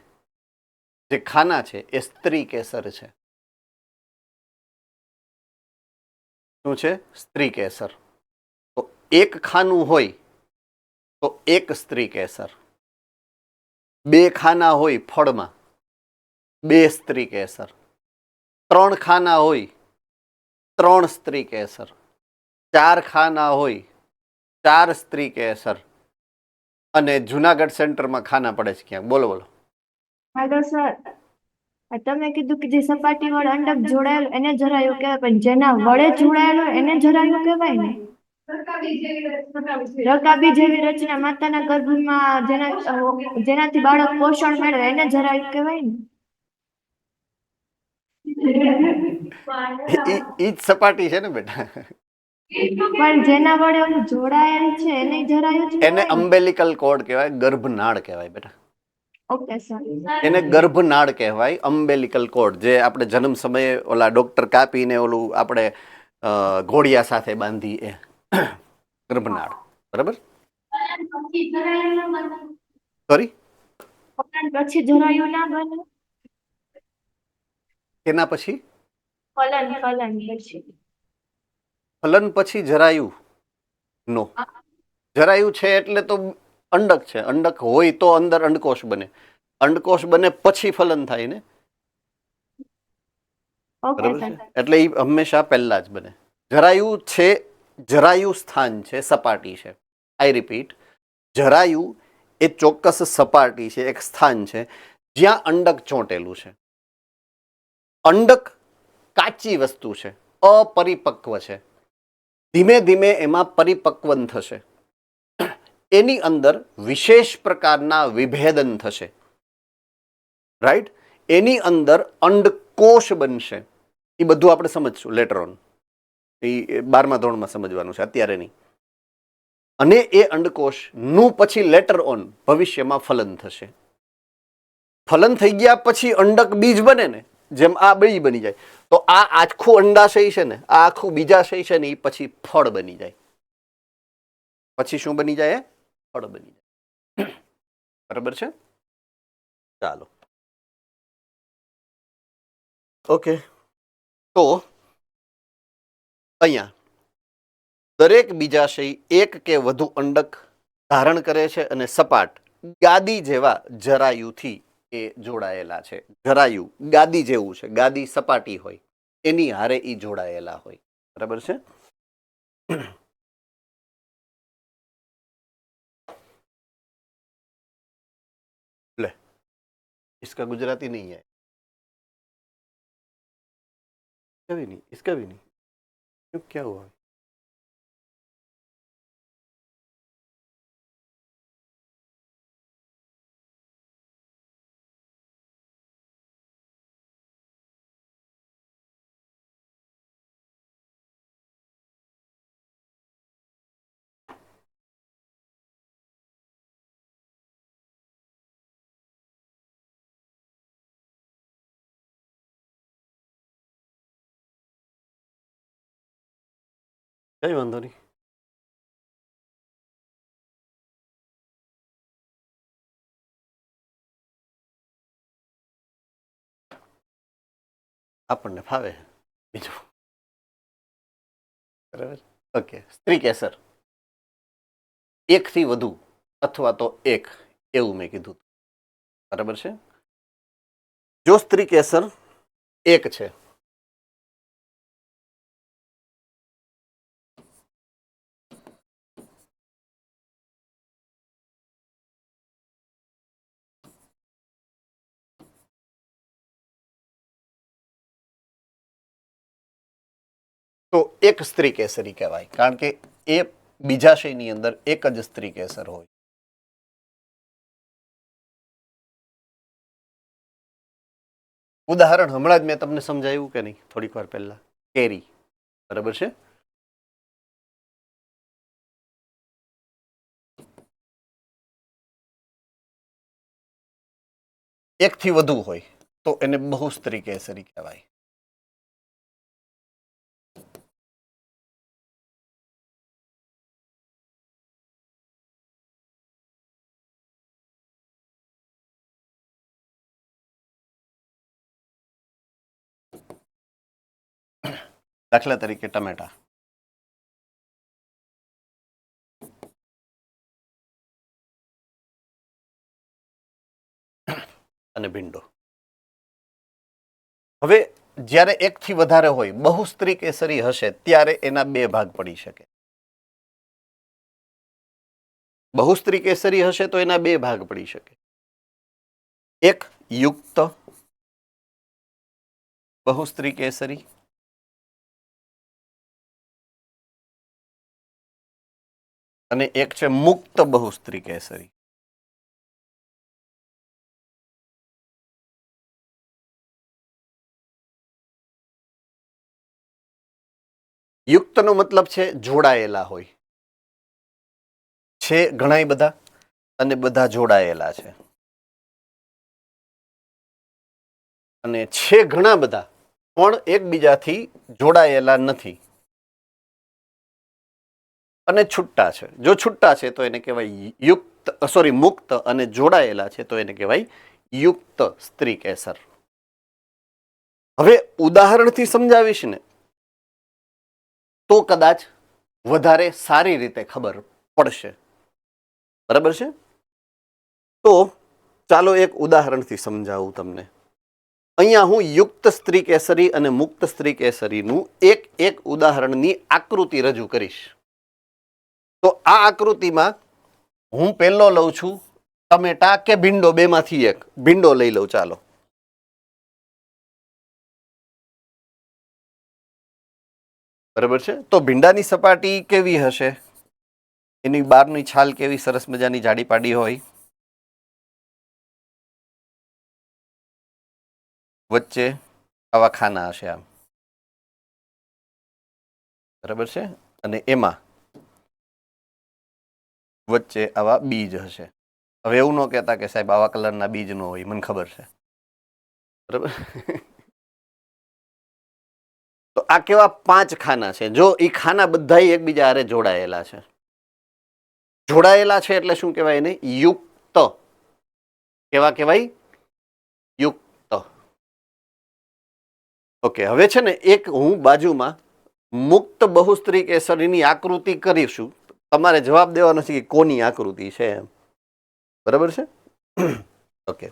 જે ખાના છે એ સ્ત્રી કેસર છે. શું છે? સ્ત્રી કેસર. તો એક ખાનું હોય તો એક સ્ત્રી કેસર, બે ખાના હોય ફળમાં, બે સ્ત્રી કેસર, ત્રણ ખાના હોય ત્રણ સ્ત્રી કેસર, ચાર ખાના હોય ચાર સ્ત્રી કેસર, અને જુનાગઢ સેન્ટરમાં ખાના પડે છે ક્યાંક. બોલો બોલો. હા તો સર તમે કીધું કે જે સપાટી વડે અંડક જોડાયેલું એને જરાયું કહેવાય, પણ જેના વડે જોડાયેલું એને જરાયું કહેવાય ને. રકાબી જેવી રચના માતાના ગર્ભમાં જેનાથી બાળક પોષણ મેળવે એને જરાયું કહેવાય ને. ઈ જ સપાટી છે ને બેટા. પણ જેના વડે ઓલું જોડાયેલ છે એને જરાયું જ એને કહેવાય ને. અમ્બેલિકલ કોડ કહેવાય, ગર્ભનાળ કહેવાય બેટા. Okay sir. એને ગર્ભનાળ કહેવાય, અમ્બેલિકલ કોડ. જે આપણે જન્મ સમયે ઓલા ડોક્ટર કાપીને ઓલું આપણે ઘોડિયા સાથે બાંધી એ ગર્ભનાળ. બરાબર? સોરી, પછી જરાયું ના બને. એના પછી ફલન પછી. ફલન પછી જરાયુ નો. જરાયુ છે એટલે તો અંડક છે. અંડક હોય તો અંદર અંડકોષ બને. અંડકોષ બને પછી ફલન થાય ને. ઓકે બરાબર સર. છે? એટલે એ હંમેશા પહેલા જ બને. જરાયુ છે, જરાયુ સ્થાન છે, સપાટી છે. આઈ રિપીટ, જરાયુ એ ચોક્કસ સપાટી છે, એક સ્થાન છે જ્યાં અંડક ચોંટેલું છે. અંડક કાચી વસ્તુ છે, અપરિપક્વ છે. ધીમે ધીમે એમાં પરિપક્વન થશે. એની અંદર વિશેષ પ્રકારના વિભેદન થશે. રાઈટ? એની અંદર અંડકોષ બનશે. એ બધું આપણે સમજશું લેટર ઓન. એ 12મા ધોરણમાં સમજવાનું છે, અત્યારે નહીં. અને એ અંડકોષનું પછી લેટર ઓન ભવિષ્યમાં ફલન થશે. ફલન થઈ ગયા પછી અંડક બીજ બને ને, જેમ આ બીજ બની જાય, તો આ આખું અંડાશય છે ને, આ આખું બીજાશય છે ને, એ પછી ફળ બની જાય. પછી શું બની જાય? ફળ બની જાય. બરાબર છે? ચાલો, ઓકે. તો અહીંયા દરેક બીજાશય એક કે વધુ અંડક ધારણ કરે છે અને સપાટ ગાદી જેવા જરાયુથી એ જોડાયેલા છે. જરાયુ ગાદી જેવું છે, ગાદી સપાટી હોય એની હારે એ જોડાયેલા હોય. બરાબર છે? ले, इसका गुजराती नहीं है, कभी नहीं, इसका भी नहीं. क्यों, क्या हुआ? કઈ વાંધો નહીં. આપણને ફાવે બીજું. બરાબર? ઓકે. સ્ત્રી કેસર એકથી વધુ અથવા તો એક એવું મેં કીધું. બરાબર છે? જો સ્ત્રી કેસર એક છે તો એક સ્ત્રી કેસરી કહેવાય, કારણ કે એ બીજાશયની અંદર એક જ સ્ત્રી કેસર હોય. ઉદાહરણ હમણાં જ મેં તમને સમજાવ્યું કે નહીં, થોડીક વાર પહેલા. કેરી. બરાબર છે? એકથી વધુ હોય તો એને બહુસ્ત્રી કેસરી કહેવાય. દાખલા તરીકે ટમેટા, અને ભીંડો. હવે જ્યારે એકથી વધારે હોય, બહુસ્ત્રી કેસરી હશે ત્યારે એના બે ભાગ પડી શકે. બહુસ્ત્રી કેસરી હશે તો એના બે ભાગ પડી શકે. એક યુક્ત બહુસ્ત્રી કેસરી અને એક છે મુક્ત બહુસ્ત્રી કેસરી. યુક્તનો મતલબ છે જોડાયેલા હોય છે, ઘણાય બધા અને બધા જોડાયેલા છે, અને છે ઘણા બધા પણ એકબીજાથી જોડાયેલા નથી અને છૂટા છે. જો છૂટા છે તો એને કહેવાય મુક્ત, અને જોડાયેલા છે તો એને કહેવાય યુક્ત સ્ત્રી કેસર. હવે ઉદાહરણથી સમજાવીશ ને તો કદાચ વધારે સારી રીતે ખબર પડશે. બરાબર છે? તો ચાલો એક ઉદાહરણથી સમજાવું તમને. અહીંયા હું યુક્ત સ્ત્રી કેસરી અને મુક્ત સ્ત્રી કેસરીનું એક ઉદાહરણની આકૃતિ રજૂ કરીશ. તો આ આકૃતિમાં હું પહેલો લઉં છું ટમેટા કે ભીંડો, બેમાંથી એક. ભીંડો લઈ લઉં ચાલો. બરાબર છે? તો ભીંડાની સપાટી કેવી હશે? એની બહારની છાલ કેવી સરસ મજાની જાડી પાડી હોય, વચ્ચે આવા ખાના હશે આમ. બરાબર છે? અને એમાં વચ્ચે આવા બીજ હશે. હવે એવું ન કહેતા કે સાહેબ આવા કલરના બીજ ન હોય, મને ખબર છે. બરાબર? તો આ કેવા 5 ખાના છે. જો એ ખાના બધા એકબીજા હારે જોડાયેલા છે. જોડાયેલા છે એટલે શું કહેવાય એને? યુક્ત. કેવા કહેવાય? યુક્ત. ઓકે, હવે છે ને એક હું બાજુમાં મુક્ત બહુસ્ત્રી કેસરીની આકૃતિ કરીશું. તમારે જવાબ દેવાનો છે કે કોની આકૃતિ છે એમ. બરાબર છે? ઓકે,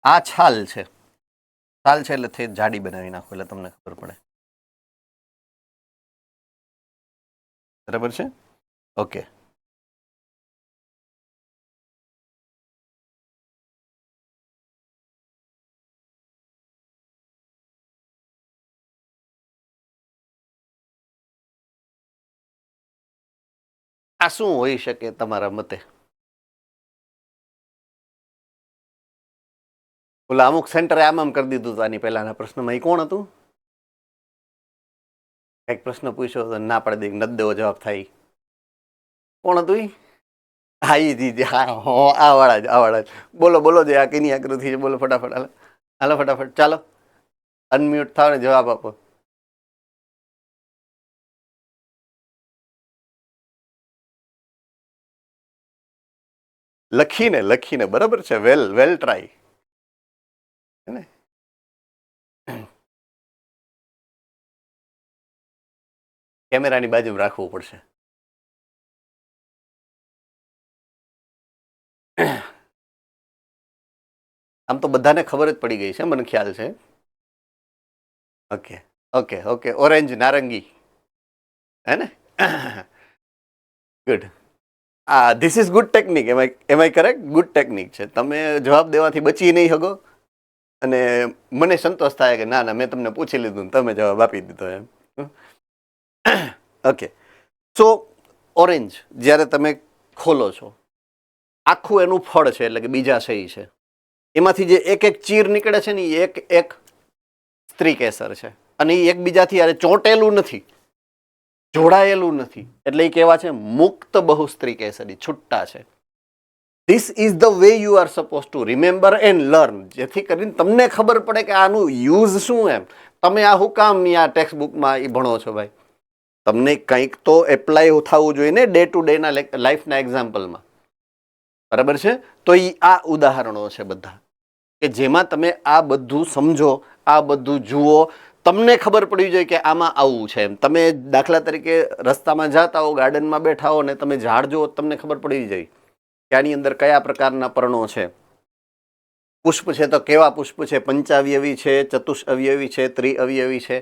આ છાલ છે. છાલ છે એટલે જાડી બનાવી નાખો એટલે તમને ખબર પડે. બરાબર છે? ઓકે, આ શું હોઈ શકે તમારા મતે? ઓલા અમુક સેન્ટરે આમ કરી દીધું હતું આની પહેલાના પ્રશ્નમાં. એ કોણ હતું? કઈક પ્રશ્ન પૂછ્યો તો ના પાડી દે, નથી દેવો જવાબ થાય. કોણ હતું? હા, ઈ આ વાળા જ. બોલો જે આ કેની આકૃતિ છે, બોલો ફટાફટ. હાલો ફટાફટ, ચાલો અનમ્યુટ થાવ ને જવાબ આપો. લખીને બરાબર છે. વેલ ટ્રાય. કેમેરાની બાજુમાં રાખવું પડશે. આમ તો બધાને ખબર જ પડી ગઈ છે, મને ખ્યાલ છે. ઓકે, ઓરેન્જ, નારંગી, હે ને? Good. This is good technique. Am I correct? Good technique છે. તમે જવાબ દેવાથી બચી નહીં શકો અને મને સંતોષ થાય કે ના મેં તમને પૂછી લીધું ને તમે જવાબ આપી દીધો એમ. ઓકે, સો ઓરેન્જ જ્યારે તમે ખોલો છો, આખું એનું ફળ છે એટલે કે બીજાશયી છે. એમાંથી જે એક ચીર નીકળે છે ને એ એક સ્ત્રી કેસર છે, અને એ એકબીજાથી યારે ચોંટેલું નથી, જોડાયેલું નથી, એટલે એ કેવા છે? મુક્ત બહુસ્ત્રી કેસરી, છૂટા છે. This is the way you are suppose two remember and learn. જેથી કરીને તમને ખબર પડે કે આનું યુઝ શું એમ. તમે આ હું કામ આ ટેક્સ્ટ બુકમાં એ ભણો છો ભાઈ? તમને કંઈક તો એપ્લાય થવું જોઈએ ને ડે ટુ ડે ના લાઈફના એક્ઝામ્પલમાં. બરાબર છે? તો આ ઉદાહરણો છે બધા. કે જેમાં તમે આ બધું સમજો, આ બધું જુઓ, તમને ખબર પડી જાય કે આમાં આવું છે એમ. તમે દાખલા તરીકે રસ્તામાં જાતા હો, ગાર્ડનમાં બેઠા હો ને તમે ઝાડ જુઓ, તમને ખબર પડી જાય કે આની અંદર કયા પ્રકારના પર્ણો છે. પુષ્પ છે તો કેવા પુષ્પ છે, પંચાવયવી છે, ચતુષઅવયવી છે, ત્રિઅવયવી છે.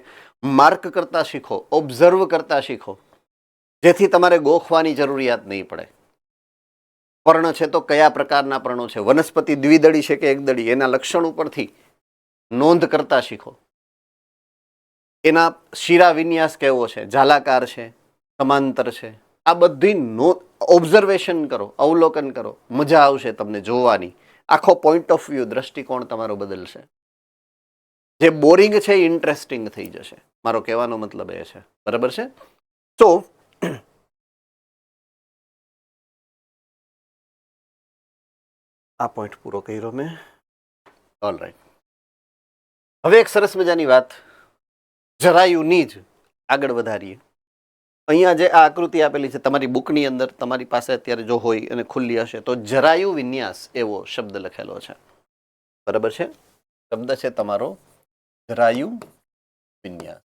માર્ક કરતા શીખો, ઓબ્ઝર્વ કરતા શીખો, જેથી તમારે ગોખવાની જરૂરિયાત નહીં પડે. પર્ણ છે તો કયા પ્રકારના પર્ણો છે, વનસ્પતિ દ્વિદળી છે કે એકદળી, એના લક્ષણ ઉપરથી નોંધ કરતા શીખો. એના શિરા વિન્યાસ કેવો છે, ઝાલાકાર છે, સમાંતર છે, આ બધી ઓબ્ઝર્વેશન કરો, અવલોકન કરો. મજા આવશે તમને જોવાની. આખો પોઈન્ટ ઓફ વ્યૂ, દ્રષ્ટિકોણ તમારો બદલશે. જે બોરિંગ છે એ ઇન્ટરેસ્ટિંગ થઈ જશે. મારો કહેવાનો મતલબ એ છે. બરાબર છે? તો આ પોઈન્ટ પૂરો કર્યો મેં. All right. હવે એક સરસ મજાની વાત જરાયુની જ આગળ વધારીએ. અહીંયા જે આ આકૃતિ આપેલી છે તમારી બુકની અંદર, તમારી પાસે અત્યારે જો હોય અને ખુલ્લી હશે તો જરાયુ વિન્યાસ એવો શબ્દ લખેલો છે. બરાબર છે? શબ્દ છે તમારો જરાયુ વિન્યાસ.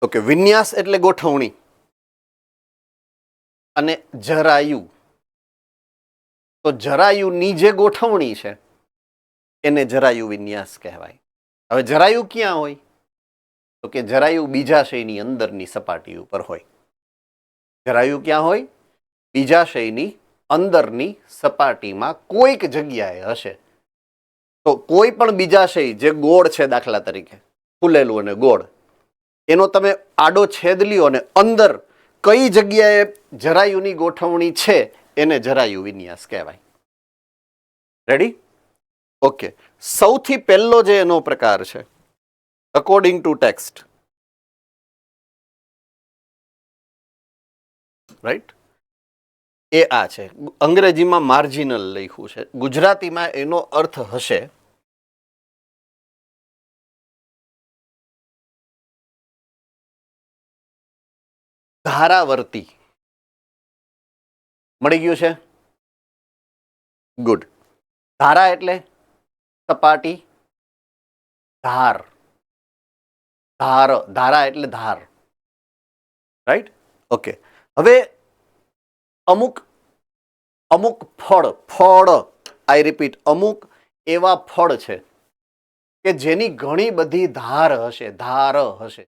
ઓકે, વિન્યાસ એટલે ગોઠવણી અને જરાયુ, તો જરાયુની જે ગોઠવણી છે એને જરાયુ વિન્યાસ કહેવાય. હવે જરાયુ ક્યાં હોય? તો કે જરાયુ બીજાશયની અંદરની સપાટી ઉપર હોય. જરાયુ ક્યાં હોય? બીજાશયની અંદરની સપાટીમાં કોઈક જગ્યાએ હશે. તો કોઈ પણ બીજાશય જે ગોળ છે, દાખલા તરીકે ફૂલેલું અને ગોળ, એનો તમે આડો છેદ લ્યો અને અંદર કઈ જગ્યાએ જરાયુની ગોઠવણી છે એને જરાયુ વિન્યાસ કહેવાય. રેડી? ઓકે. સૌથી પહેલો જે એનો પ્રકાર છે અકોર્ડિંગ ટુ ટેક્સ્ટ, રાઈટ, એ આ છે. અંગ્રેજીમાં માર્જિનલ લખ્યું છે, ગુજરાતીમાં એનો અર્થ હશે ધારાવર્તી. મળી ગયું છે? ગુડ. ધારા એટલે સપાટી, ધાર, ધાર, ધારા એટલે ધાર. રાઈટ? ઓકે. હવે અમુક ફળ, આઈ રિપીટ, અમુક એવા ફળ છે કે જેની ઘણી બધી ધાર હશે.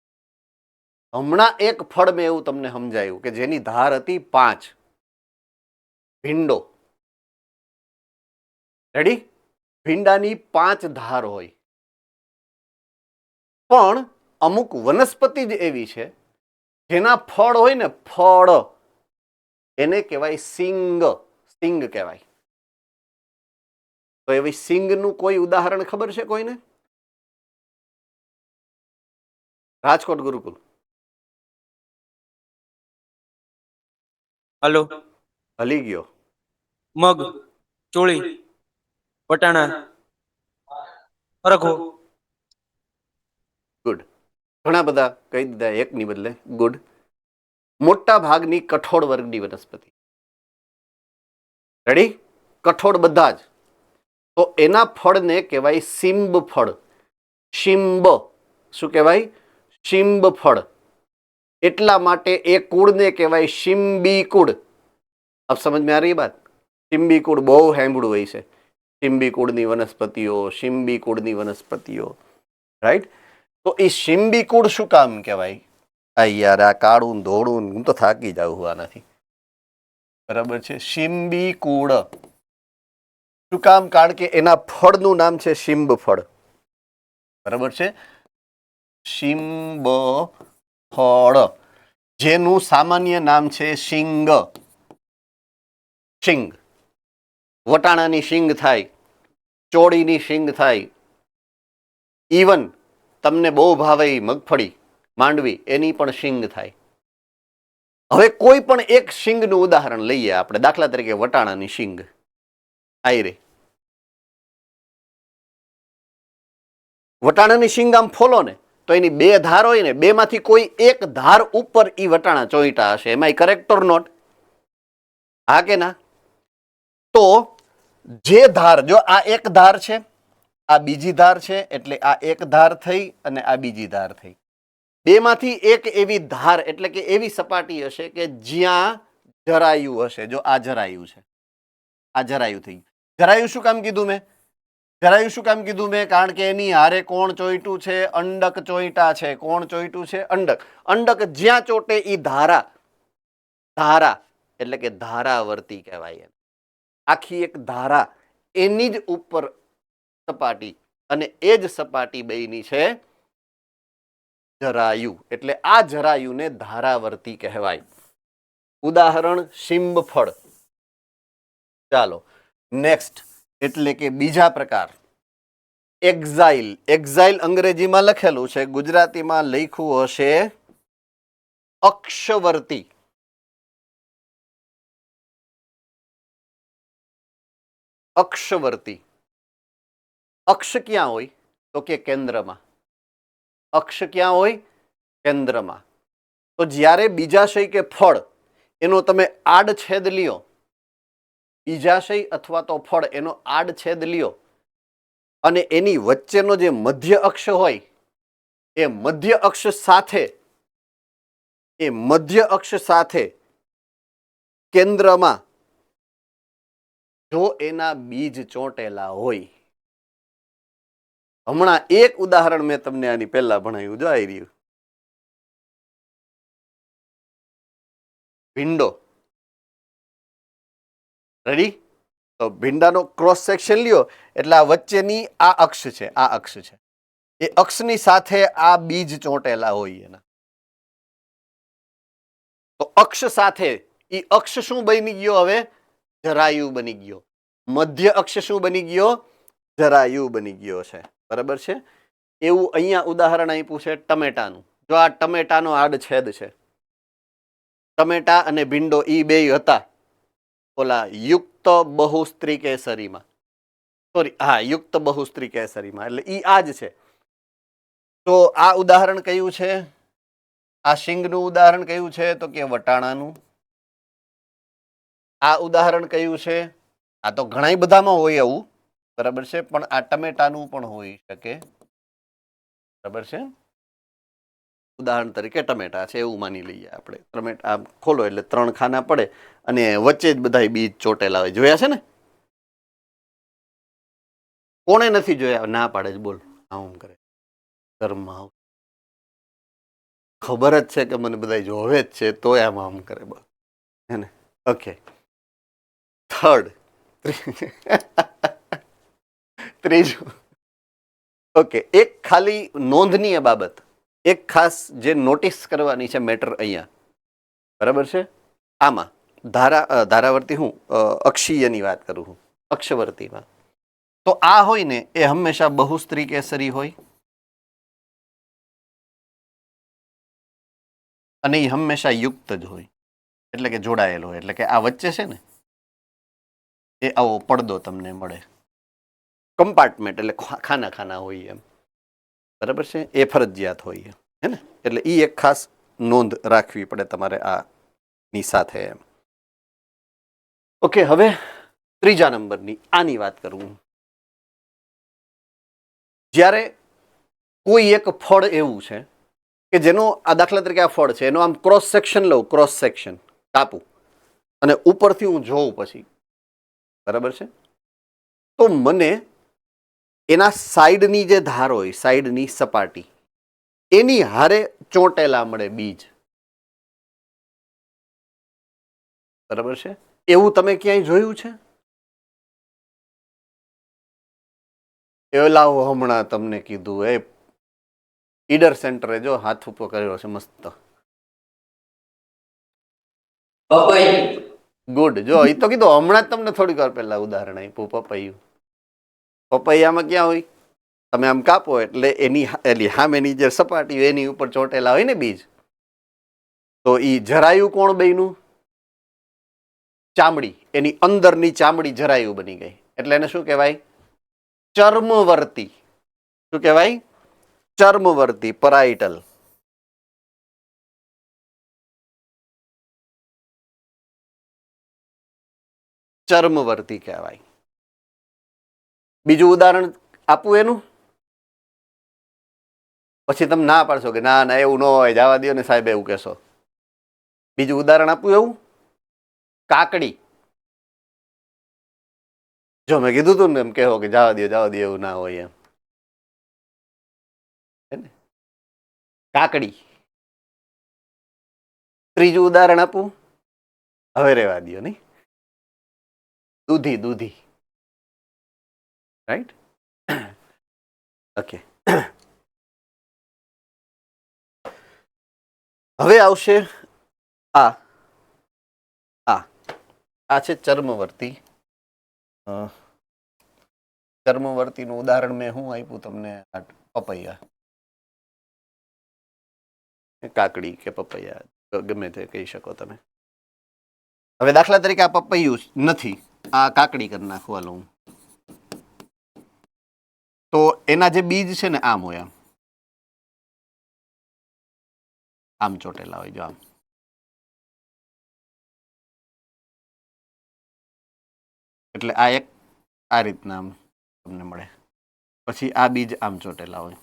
હમણાં એક ફળ મેં એવું તમને સમજાયું કે જેની ધાર હતી 5. ભીંડો. રેડી? ભીંડાની 5 ધાર હોય. પણ અમુક વનસ્પતિ જ એવી છે જેના ફળ હોય ને, ફળ, એને કહેવાય સિંગ કહેવાય. તો એવી સિંગનું કોઈ ઉદાહરણ ખબર છે કોઈને? રાજકોટ ગુરુકુલ. હલો. હલી ગયો. મગ, ચોળી, વટાણા, અરઘો. ગુડ. ઘણા બધા કહી દીધા એકની બદલે. ગુડ. મોટા ભાગની કઠોળ વર્ગની વનસ્પતિ. રેડી? કઠોળ બધા જ. તો એના ફળને કહેવાય સિંબ ફળ. શિંબ. શું કહેવાય? શિંબ ફળ. એટલા માટે એ કુળને કહેવાય શિંબી કુળ. આપ સમજ में आ रही बात? શિંબી કુળ બહુ સાંભળ્યું હોય છે. શિંબી કુળની વનસ્પતિઓ, શિંબી કુળની વનસ્પતિઓ. રાઈટ? તો એ શિંબી કુળ શું કામ કહેવાય? આ યાર, આ કાળું ધોળું, હું તો થાકી જાઉં આનાથી. બરાબર છે? શિંબી કુળ શું કામ? કારણ કે એના ફળનું નામ છે શિંબ ફળ. બરાબર છે? શિંબ ફળ, જેનું સામાન્ય નામ છે શિંગ. શિંગ. વટાણાની શિંગ થાય, ચોળીની શિંગ થાય, ઇવન તમને બહુ ભાવે મગફળી, માંડવી, એની પણ શિંગ થાય. હવે કોઈ પણ એક શિંગનું ઉદાહરણ લઈએ આપણે. દાખલા તરીકે વટાણાની શિંગ. આઈ રે, વટાણાની શિંગ આમ ફોલો ને તો એની 2 ધાર હોય ને, 2 માંથી કોઈ એક ધાર ઉપર ઈ વટાણા ચોઈટા હશે. એમ આઈ કરેક્ટ ઓર નોટ? હા કે ના? તો જે ધાર, જો આ એક ધાર છે, આ બીજી ધાર છે, એટલે આ એક ધાર થઈ અને આ બીજી ધાર થઈ. બેમાંથી એક એવી ધાર એટલે કે એવી સપાટી હશે કે જ્યાં જરાયું હશે. જો આ જરાયું છે, આ જરાયું થઈ. જરાયું શું કામ કીધું મેં? જરાયું શું કામ કીધું મેં? કારણ કે એની હારે કોણ ચોઈટું છે? અંડક ચોઈટા છે. કોણ ચોઈટું છે? અંડક. અંડક જ્યાં ચોટે એ ધારા, ધારા એટલે કે ધારાવર્તી કહેવાય. આખી એક ધારા, એની જ ઉપર સપાટી, અને એ જ સપાટી બેયની છે જરાયુ. એટલે આ જરાયુને ધારાવર્તી કહેવાય. ઉદાહરણ શિંબફળ. ચાલો નેક્સ્ટ, એટલે કે બીજા પ્રકાર એક્ઝાઇલ. એક્ઝાઇલ અંગ્રેજીમાં લખેલું છે, ગુજરાતીમાં લખ્યું હશે અક્ષવર્તી. અક્ષવર્તી. અક્ષ ક્યાં હોય? તો કે કેન્દ્રમાં. અક્ષ ક્યાં હોય? કેન્દ્રમાં. તો જ્યારે બીજાશય કે ફળ એનો તમે આડછેદ લ્યો, બીજાશય અથવા તો ફળ એનો આડછેદ લ્યો અને એની વચ્ચેનો જે મધ્ય અક્ષ હોય એ મધ્ય અક્ષ સાથે કેન્દ્રમાં જો એના બીજ ચોંટેલા હોય, હમણાં એક ઉદાહરણ મેં તમને આની પહેલા ભણાવ્યું, જો આવી રહ્યું ભીંડો. રેડી? તો ભીંડાનો ક્રોસ સેક્શન લ્યો એટલે આ વચ્ચેની આ અક્ષ છે, આ અક્ષ છે, એ અક્ષની સાથે આ બીજ ચોંટેલા હોય એના. તો અક્ષ સાથે એ અક્ષ શું બની ગયો? હવે જરાયુ બની ગયો. મધ્ય અક્ષ શું બની ગયો? જરાયુ બની ગયો છે. બરાબર છે? એવું અહીંયા ઉદાહરણ આપ્યું છે ટમેટાનું. જો આ ટમેટાનો આડછેદ છે, ટમેટા અને ભીંડો ઈ બેય હતા ઓલા યુક્ત બહુસ્ત્રી કેસરીમાં, સોરી, હા, યુક્ત બહુસ્ત્રી કેસરીમાં, એટલે ઈ આ જ છે. તો આ ઉદાહરણ કયું છે? આ શીંગનું ઉદાહરણ કયું છે? તો કે વટાણાનું. આ ઉદાહરણ કયું છે? આ તો ઘણા બધામાં હોય એવું, બરાબર છે, પણ આ ટમેટાનું પણ હોઈ શકે. બરાબર છે? ઉદાહરણ તરીકે ટમેટા છે એવું માની લઈએ આપણે. ટમેટા ખોલો એટલે 3 ખાના પડે અને વચ્ચે જ બધા બીજ ચોટેલા હોય. જોયા છે ને? કોણે નથી જોયા? ના પાડે જ. બોલ. આમ કરે ઘરમાં, ખબર જ છે કે મને બધા જોવે જ છે તોય આમ કરે. બોલ, હે ને? ઓકે, થર્ડ, ત્રીજું. ઓકે, એક ખાલી નોંધનીય બાબત, એક ખાસ જે નોટિસ કરવાની છે મેટર અહીંયા, બરાબર છે? આમાં ધારાવર્તી, હું અક્ષીયની વાત કરું છું, અક્ષવર્તીમાં. તો આ હોય ને એ હંમેશા બહુસ્ત્રી કેસરી હોય અને એ હંમેશા યુક્ત જ હોય, એટલે કે જોડાયેલો હોય. એટલે કે આ વચ્ચે છે ને એ આવો પડદો તમને મળે, કમ્પાર્ટમેન્ટ, એટલે ખાના ખાના હોય એમ. બરાબર છે? એ ફરજિયાત હોય, હે ને? એટલે એ એક ખાસ નોંધ રાખવી પડે તમારે આની સાથે એમ. ઓકે, હવે ત્રીજા નંબરની આની વાત કરું. જ્યારે કોઈ એક ફળ એવું છે કે જેનો, આ દાખલા તરીકે આ ફળ છે, એનો આમ ક્રોસ સેક્શન લઉં, ક્રોસ સેક્શન કાપું અને ઉપરથી હું જોઉં પછી, બરાબર છે, તો મને એના સાઈડની જે ધાર હોય, સાઈડની સપાટી, એની હારે ચોંટેલા મળે બીજ. બરાબર છે? એવું તમે ક્યાંય જોયું છે? એ લાવો, હમણાં તમને કીધું એ ઈડર સેન્ટરે જો હાથ ઉપર કર્યો છે મસ્ત. ગુડ. જો એ તો કીધું હમણાં જ તમને થોડીક વાર પહેલા ઉદાહરણ આપ્યું, પપૈયું. પપૈયામાં ક્યાં હોય? તમે આમ કાપો એટલે એની સામેની જે સપાટી હોય એની ઉપર ચોંટેલા હોય ને બીજ. તો ઈ જરાયું કોણ બન્યું? ચામડી. એની અંદરની ચામડી જરાયું બની ગઈ. એટલે એને શું કહેવાય? ચર્મવર્તી. શું કહેવાય? ચર્મવર્તી, પરાઇટલ. ચર્મવર્તી કહેવાય. બીજું ઉદાહરણ આપું એનું? પછી તમે ના પાડશો કે ના ના એવું ન હોય, જવા દો ને સાહેબ એવું કહેશો. બીજું ઉદાહરણ આપું એવું? કાકડી. જો મેં કીધું તું ને એમ કહો કે જવા દો એવું ના હોય એમ. કાકડી. ત્રીજું ઉદાહરણ આપું? હવે રહેવા દો નહીં. દૂધી. રાઈટ? ઓકે. હવે આવશે આ છે ચર્મવર્તી. ચર્મવર્તીનું ઉદાહરણ મેં શું આપ્યું તમને? પપૈયા, કાકડી કે પપૈયા ગમે તે કહી શકો તમે. હવે દાખલા તરીકે આ પપૈયું નથી, આ કાકડી કરી નાખવાનું, તો એના જે બીજ છે ને આમ હોય, આમ ચોટેલા હોય, જો આમ. એટલે આ એક આ રીતના આમ તમને મળે. પછી આ બીજ આમ ચોટેલા હોય.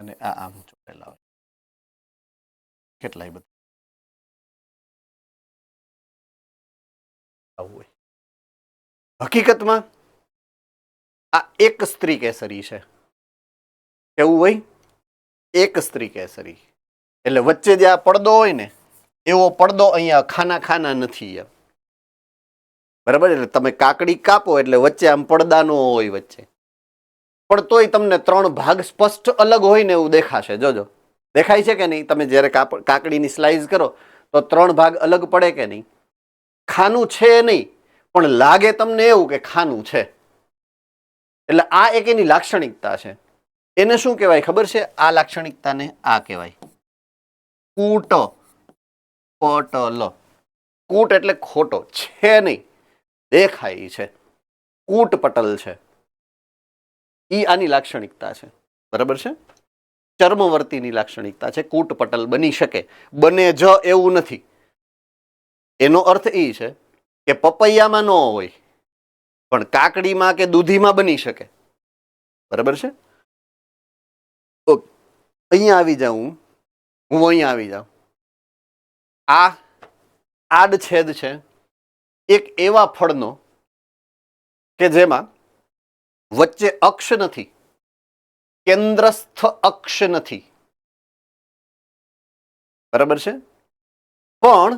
અને આ આમ ચોટેલા હોય. કેટલાય બધા આવું હોય. હકીકતમાં આ એક સ્ત્રી કેસરી છે. કેવું હોય? એક સ્ત્રી કેસરી. એટલે વચ્ચે જે આ પડદો હોય ને એવો પડદો અહીંયા ખાના નથી એમ. બરાબર? એટલે તમે કાકડી કાપો એટલે વચ્ચે આમ પડદા નો હોય વચ્ચે, પણ તોય તમને 3 ભાગ સ્પષ્ટ અલગ હોય ને એવું દેખાશે. જોજો દેખાય છે કે નહીં? તમે જ્યારે કાકડીની સ્લાઇસ કરો તો 3 ભાગ અલગ પડે કે નહીં? ખાનું છે નહીં, પણ લાગે તમને એવું કે ખાનું છે. એટલે આ એક એની લાક્ષણિકતા છે. એને શું કહેવાય ખબર છે? આ લાક્ષણિકતાને આ કહેવાય કૂટ પટલ. કૂટ એટલે ખોટો છે નહીં, દેખાય છે. કૂટ પટલ છે. ઈ આની લાક્ષણિકતા છે. બરાબર છે? ચર્મવર્તીની લાક્ષણિકતા છે. કૂટ પટલ બની શકે, બને જ એવું નથી. એનો અર્થ એ છે કે પપૈયામાં ન હોય પણ કાકડીમાં કે દૂધીમાં બની શકે. બરાબર છે? અહીંયા આવી જાઉં, હું અહીંયા આવી જાઉં. આ આડછેદ છે એક એવા ફળનો કે જેમાં વચ્ચે અક્ષ નથી, કેન્દ્રસ્થ અક્ષ નથી. બરાબર છે? પણ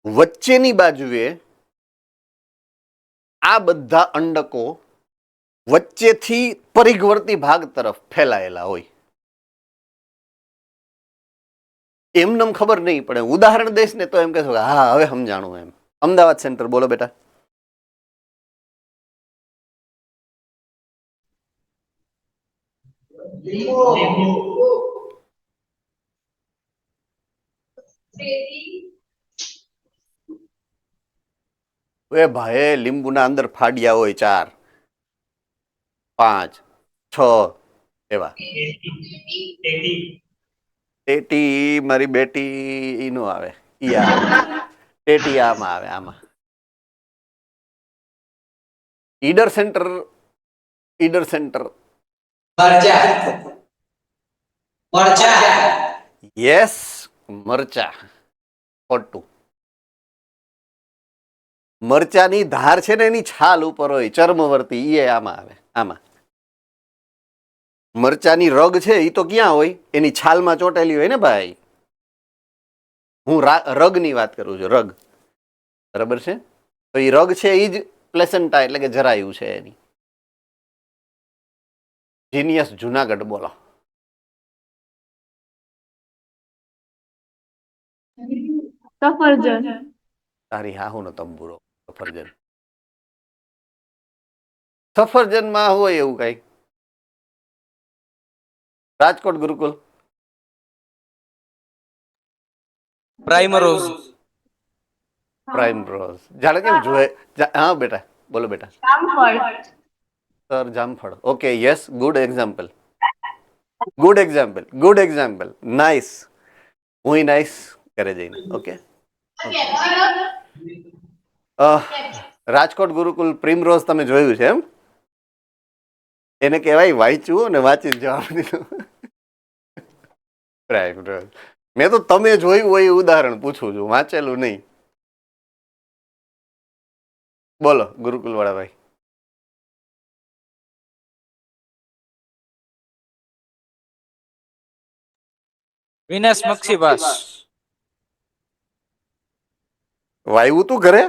વચ્ચેની બાજુએ આ બધા અંડકો વચ્ચેથી પરિઘવર્તી ભાગ તરફ ફેલાયેલા હોય. એમનેમ ખબર નહીં પડે. ઉદાહરણ દઈશ ને તો એમ કહેશો કે હા હવે સમજાણું એમ. અમદાવાદ સેન્ટર બોલો બેટા. એ ભાઈ લીંબુના અંદર ફાડિયા હોય 4, 5, 6 એવા. ટેટી મારી બેટી ઈ નો આવે. ઈ આવે ટેટી આમાં આવે, આમાં. ઈડર સેન્ટર યસ, મરચા. ખોટું. મરચાની ધાર છે ને એની છાલ ઉપર હોય, ચર્મવર્તી. એ આમાં આવે, આમાં. મરચાની રગ છે એ તો ક્યાં હોય? એની છાલમાં ચોટેલી હોય ને ભાઈ. હું રગની વાત કરું છું, રગ. બરાબર છે? તો એ રગ છે એ જ પ્લેસેન્ટા એટલે કે જરાયું છે એની. જીનિયસ જુનાગઢ બોલો. સફરજન. તારી હાહુનો તંબુરો. સફરજનમાં હોય એવું કઈ? રાજકોટ ગુરુકુલ. પ્રાઇમરોઝ. જાણે કેમ જોયે? હા બેટા બોલો બેટા. જામફળ. સર જામફળ. Okay, yes, good example. Good example. Nice. હું નાઇસ કરે જઈને. ઓકે. રાજકોટ ગુરુકુલ પ્રીમરોઝ તમે જોયું છે એમ? એને કહેવાય વાંચ્યું અને વાંચીને જવાબ દીધો. રાઈટ. મેં તો તમે જોયું હોય એ ઉદાહરણ પૂછું છું, વાંચેલું નહીં. બોલો ગુરુકુલ વાળા ભાઈ. વિનેશ મક્ષીપાસ. વાયવું તું ઘરે?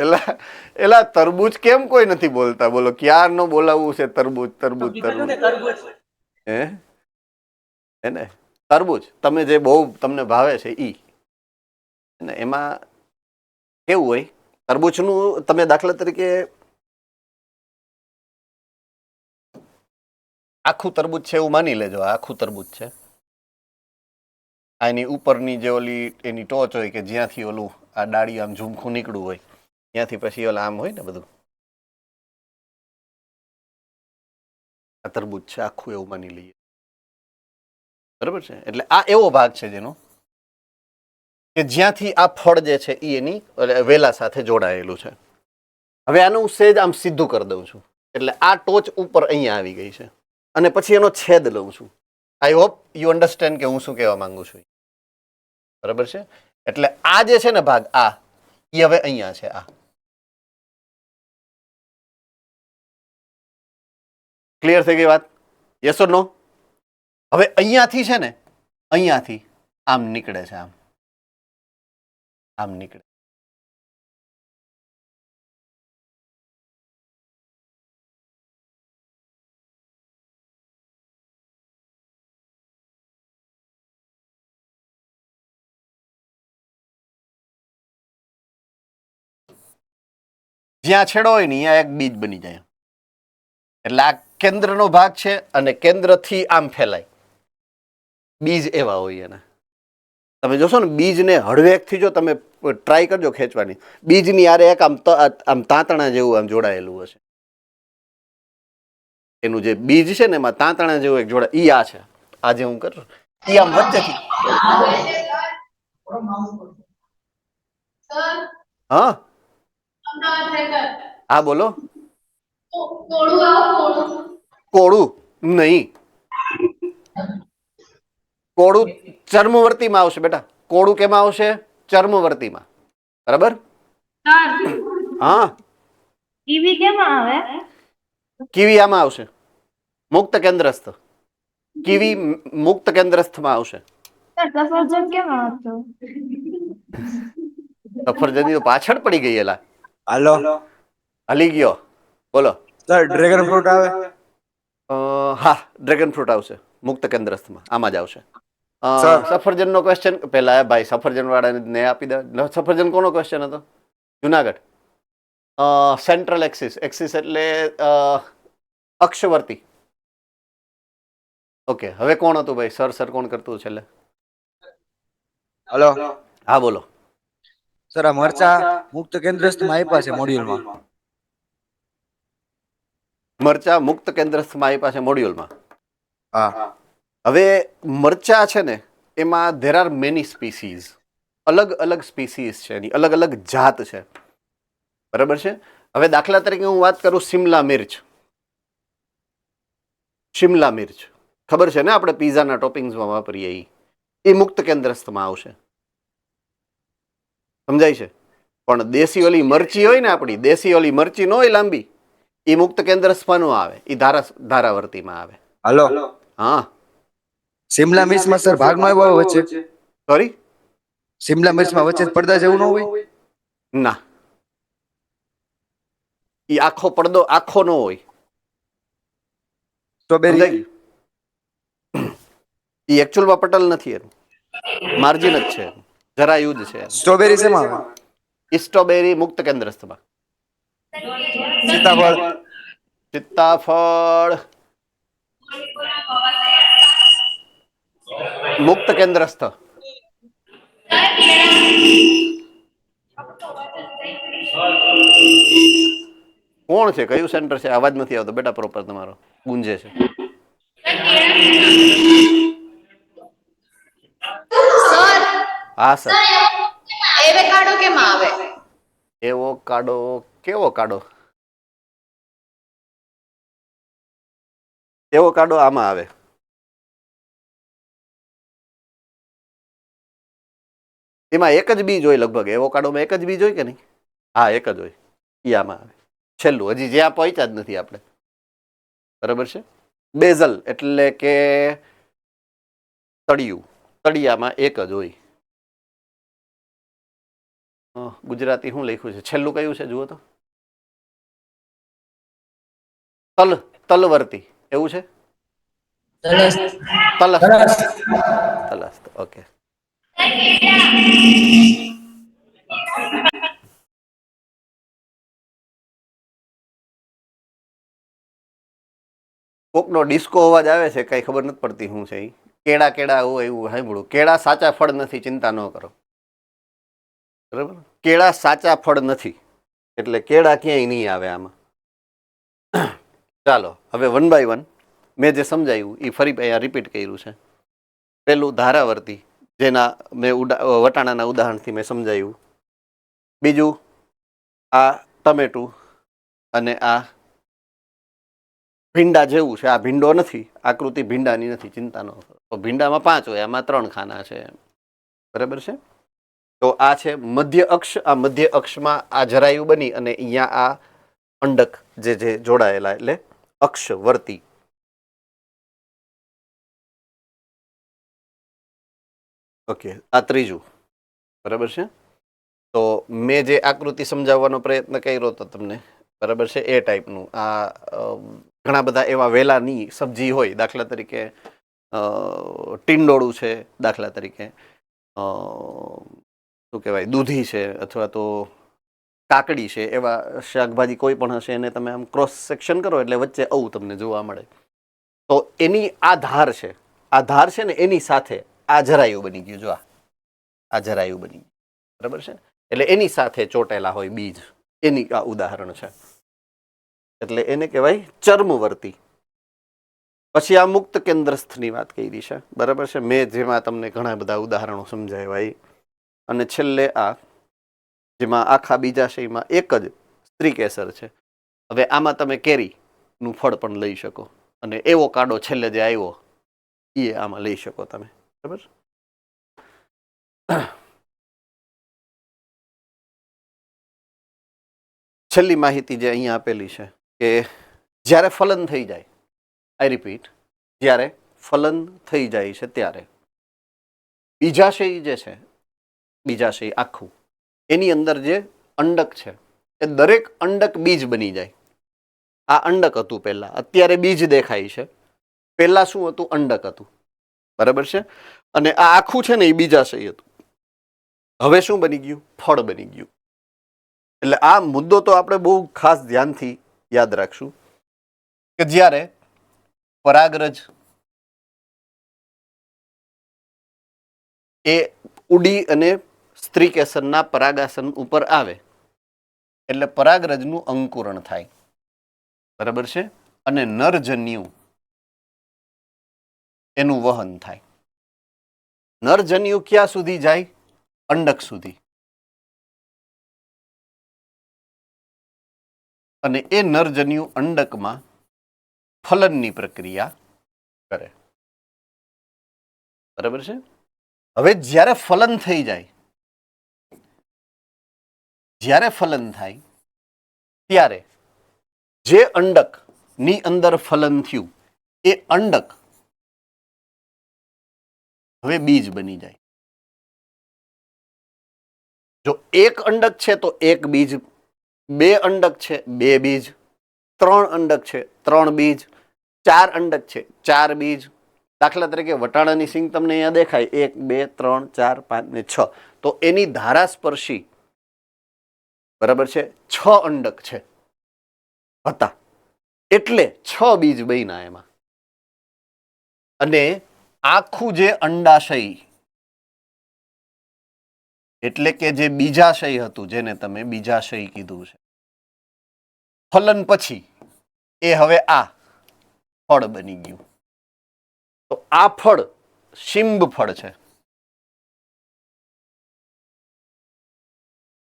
એલા એલા તરબૂચ કેમ કોઈ નથી બોલતા? બોલો ક્યાર નો બોલાવવું છે તરબૂચ તરબૂચ તરબૂચ. હે ને તરબૂચ તમે જે બહુ તમને ભાવે છે ઈ ને એમાં કેવું હોય તરબૂચનું? તમે દાખલા તરીકે આખું તરબૂચ છે એવું માની લેજો. આખું તરબૂચ છે, આની ઉપરની જે ઓલી એની ટોચ હોય કે જ્યાંથી ઓલું આ ડાળી આમ ઝુમખું નીકળ્યું હોય ત્યાંથી પછી ઓલા આમ હોય ને બધું, આ તરબૂચ છે આખું એવું માની લઈએ. બરાબર છે? એટલે આ એવો ભાગ છે જેનો કે જ્યાંથી આ ફળ જે છે એ એની વેલા સાથે જોડાયેલું છે. હવે આનું સેજ આમ સીધું કરી દઉં છું એટલે આ ટોચ ઉપર અહીંયા આવી ગઈ છે અને પછી એનો છેદ લઉં છું. આઈ હોપ યુ અન્ડરસ્ટેન્ડ કે હું શું કહેવા માંગુ છું. બરાબર છે? એટલે આ જે છે ને ભાગ આ એ હવે અહીંયા છે. આ ક્લિયર થઈ ગઈ વાત? યસ ઓર નો? હવે અહીંયાથી છે ને અહીંયાથી આમ નીકળે છે, આમ આમ નીકળે. જ્યાં છેડો હોય ને ત્યાં એક બીજ બની જાય. એટલે આ કેન્દ્રનો ભાગ છે અને કેન્દ્રથી આમ ફેલાય. બીજ એવા હોય એના. તમે જોશો ને બીજને હળવેકથી જો તમે ટ્રાય કરજો ખેંચવાની, બીજની યારે એક આમ આમ તાંતણા જેવું આમ જોડાયેલું હશે. એનું જે બીજ છે ને એમાં તાંતણા જેવું એક જોડા ઈ આ છે. આજે હું કરું ઈ આમ વચ્ચેથી. હા હા બોલો. કોળું નહીં, કોળું ચર્મવર્તીમાં આવશે બેટા. કોળું કેમાં આવશે? ચર્મવર્તીમાં. બરાબર? હા. કીવી કેમાં આવે? કીવી આમાં આવશે, મુક્ત કેન્દ્રસ્થ. કીવી મુક્ત કેન્દ્રસ્થમાં આવશે. સફરજન કેમાં આવતો? સફરજની તો પાછળ પડી ગઈ. એલા હાલો હલી ગયો. બોલો સર, ડ્રેગન ફ્રૂટ આવે? હા ડ્રેગન ફ્રૂટ આવશે મુક્ત કેન્દ્રસ્થમાં, આમાં જ આવશે. સર. સફરજનનો ક્વેશ્ચન પેલા ભાઈ સફરજન વાળાને ને આપી દે. સફરજન કોનો ક્વેશ્ચન હતો? જુનાગઢ. Central axis. એક્સિસ એટલે અક્ષવર્તી. ઓકે હવે કોણ હતું ભાઈ? સર કોણ કરતું છેલ્લે? હાલો હા બોલો. સર, આ મરચા મુક્ત કેન્દ્રસ્થમાં આપ્યા છે મોડ્યુલમાં. મરચા મુક્ત કેન્દ્રસ્થમાં આપ્યા છે મોડ્યુલમાં. હા. હવે મરચા છે ને એમાં ધેર આર મેની સ્પીસીઝ. અલગ અલગ સ્પીસીઝ છે, એની અલગ અલગ જાત છે. બરાબર છે? હવે દાખલા તરીકે હું વાત કરું શિમલા મિર્ચ. શિમલા મિર્ચ ખબર છે ને આપણે પીઝાના ટોપિંગ્સમાં વાપરીએ એ મુક્ત કેન્દ્રસ્થમાં આવશે. સમજાય છે? પણ દેશી ઓલી મરચી હોય ને આપણી દેશી ઓલી મરચી ન હોય લાંબી, એ મુક્ત કેન્દ્રસ્થમાં નો આવે, એ ધારાવર્તીમાં આવે. હાલો. હા. શિમલા મિર્ચમાં સર ભાગ નો આવ્યો વચ્ચે? સોરી? શિમલા મિર્ચમાં વચ્ચે પડદા જેવું ન હોય? ના, એ આખો પડદો આખો નો હોય. સ્ટ્રોબેરી? એ એકચ્યુઅલમાં પટલ નથી, એનું માર્જિન જ છે, જરાયું જ છે. સ્ટ્રોબેરી શેમાં આવે? સ્ટ્રોબેરી મુક્ત કેન્દ્રસ્થમાં. સીતાફળ? સીતાફળ મુક્ત કેન્દ્રસ્થ. કોણ છે? કયું સેન્ટર છે? અવાજ નથી આવતો બેટા પ્રોપર તમારો, ગુંજે છે. હા સર. એવોકાડો કેમાં આવે? એવો કાડો કેવો કાડો? એવો કાડો આમાં આવે. એમાં એક જ બીજ હોય લગભગ. એવો કાડોમાં એક જ બીજ હોય કે નહીં? હા એક જ હોય. ઈ આમાં આવે છેલ્લું. હજી જ્યાં પહોંચ્યા જ નથી આપણે. બરાબર છે. બેઝલ એટલે કે તળિયું. તળિયામાં એક જ હોય. ગુજરાતી શું લખ્યું છે? છેલ્લું કયું છે જુઓ તો. તલવર્તી એવું છે. તલસ્થ. ઓકે. કોકનો ડિસ્કો અવાજ આવે છે, કઈ ખબર નથી પડતી શું છે. કેળા કેળા હોય એવું સાંભળું. કેળા સાચા ફળ નથી, ચિંતા ન કરો. બરાબર. કેળા સાચા ફળ નથી એટલે કેળા ક્યાંય નહીં આવે આમાં. ચાલો હવે 1 by 1 મેં જે સમજાયું એ ફરી અહીંયા રિપીટ કર્યું છે. પેલું ધારાવર્તી, જેના મેં વટાણાના ઉદાહરણથી મેં સમજાયું. બીજું આ ટમેટું અને આ ભીંડા જેવું છે. આ ભીંડો નથી, આકૃતિ ભીંડાની નથી, ચિંતા ન કરો. તો ભીંડામાં 5 હોય, આમાં 3 ખાના છે. બરાબર છે. તો આ છે મધ્ય અક્ષ. આ મધ્ય અક્ષમાં આ જરાયું બની અને અહીંયા આ અંડક જે જોડાયેલા એટલે અક્ષવર્તી. ઓકે. આ ત્રીજું. બરાબર છે. તો મેં જે આકૃતિ સમજાવવાનો પ્રયત્ન કર્યો હતો તમને, બરાબર છે, એ ટાઈપનું. આ ઘણા બધા એવા વેલાની સબ્જી હોય, દાખલા તરીકે ટીંડોળું છે, દાખલા તરીકે શું કહેવાય દૂધી છે, અથવા તો કાકડી છે. એવા શાકભાજી કોઈ પણ હશે એને તમે આમ ક્રોસ સેક્શન કરો એટલે વચ્ચે આવું તમને જોવા મળે. તો એની આ ધાર છે, આ ધાર છે ને એની સાથે આ જરાયું બની ગયું. જો આ જરાયું બની ગયું. બરાબર છે. એટલે એની સાથે ચોટેલા હોય બીજ. એની આ ઉદાહરણ છે. એટલે એને કહેવાય ચર્મવર્તી. પછી આ મુક્ત કેન્દ્રસ્થની વાત કરી છે. બરાબર છે. મેં જેમાં તમને ઘણા બધા ઉદાહરણો સમજાવ્યા. અને છેલ્લે આ જેમાં આખા બીજાશયમાં એક જ સ્ત્રી કેસર છે. હવે આમાં તમે કેરીનું ફળ પણ લઈ શકો અને એવો કાડો છેલ્લે જે આવ્યો એ આમાં લઈ શકો તમે. બરાબર. છેલ્લી માહિતી જે અહીંયા આપેલી છે કે જ્યારે ફલન થઈ જાય, આઈ રિપીટ, જ્યારે ફલન થઈ જાય છે ત્યારે બીજાશય જે છે, બીજાશય આખું, એની અંદર જે અંડક છે એ દરેક અંડક બીજ બની જાય. આ અંડક હતું પહેલા, અત્યારે બીજ દેખાય છે. પહેલા શું હતું? અંડક હતું. બરાબર છે. અને આ આખું છે ને એ બીજાશય હતું. હવે શું બની ગયું? ફળ બની ગયું. એટલે આ મુદ્દો તો આપણે બહુ ખાસ ધ્યાનથી યાદ રાખશું કે જ્યારે પરાગરજ એ ઉડી અને સ્ત્રી કેસરના પરાગાસન ઉપર આવે એટલે પરાગરજનું અંકુરણ થાય. બરાબર છે. અને નરજન્યુ એનું વહન થાય. નરજન્યુ ક્યાં સુધી જાય? અંડક સુધી. અને એ નરજન્યુ અંડકમાં ફલનની પ્રક્રિયા કરે. બરાબર છે. હવે જ્યારે ફલન થઈ જાય, જ્યારે ફલન થાય ત્યારે જે અંડક ની અંદર ફલન થયું એ અંડક હવે બીજ બની જાય. જો એક અંડક છે તો એક બીજ, 2 અંડક છે 2 બીજ, 3 અંડક છે 3 બીજ, 4 અંડક છે 4 બીજ. દાખલા તરીકે વટાણાની સિંગ તમને અહીંયા દેખાય 1 2 3 4 5 ને 6. તો એની ધારાસ્પર્શી, બરાબર છે, 6 અંડક છે હતા એટલે 6 બીજ બન્યા એમાં. અને આખું જે અંડાશય એટલે કે જે બીજાશય હતું, જેને તમે બીજાશય કીધું છે, ફલન પછી એ હવે આ ફળ બની ગયું. તો આ ફળ શિંબ ફળ છે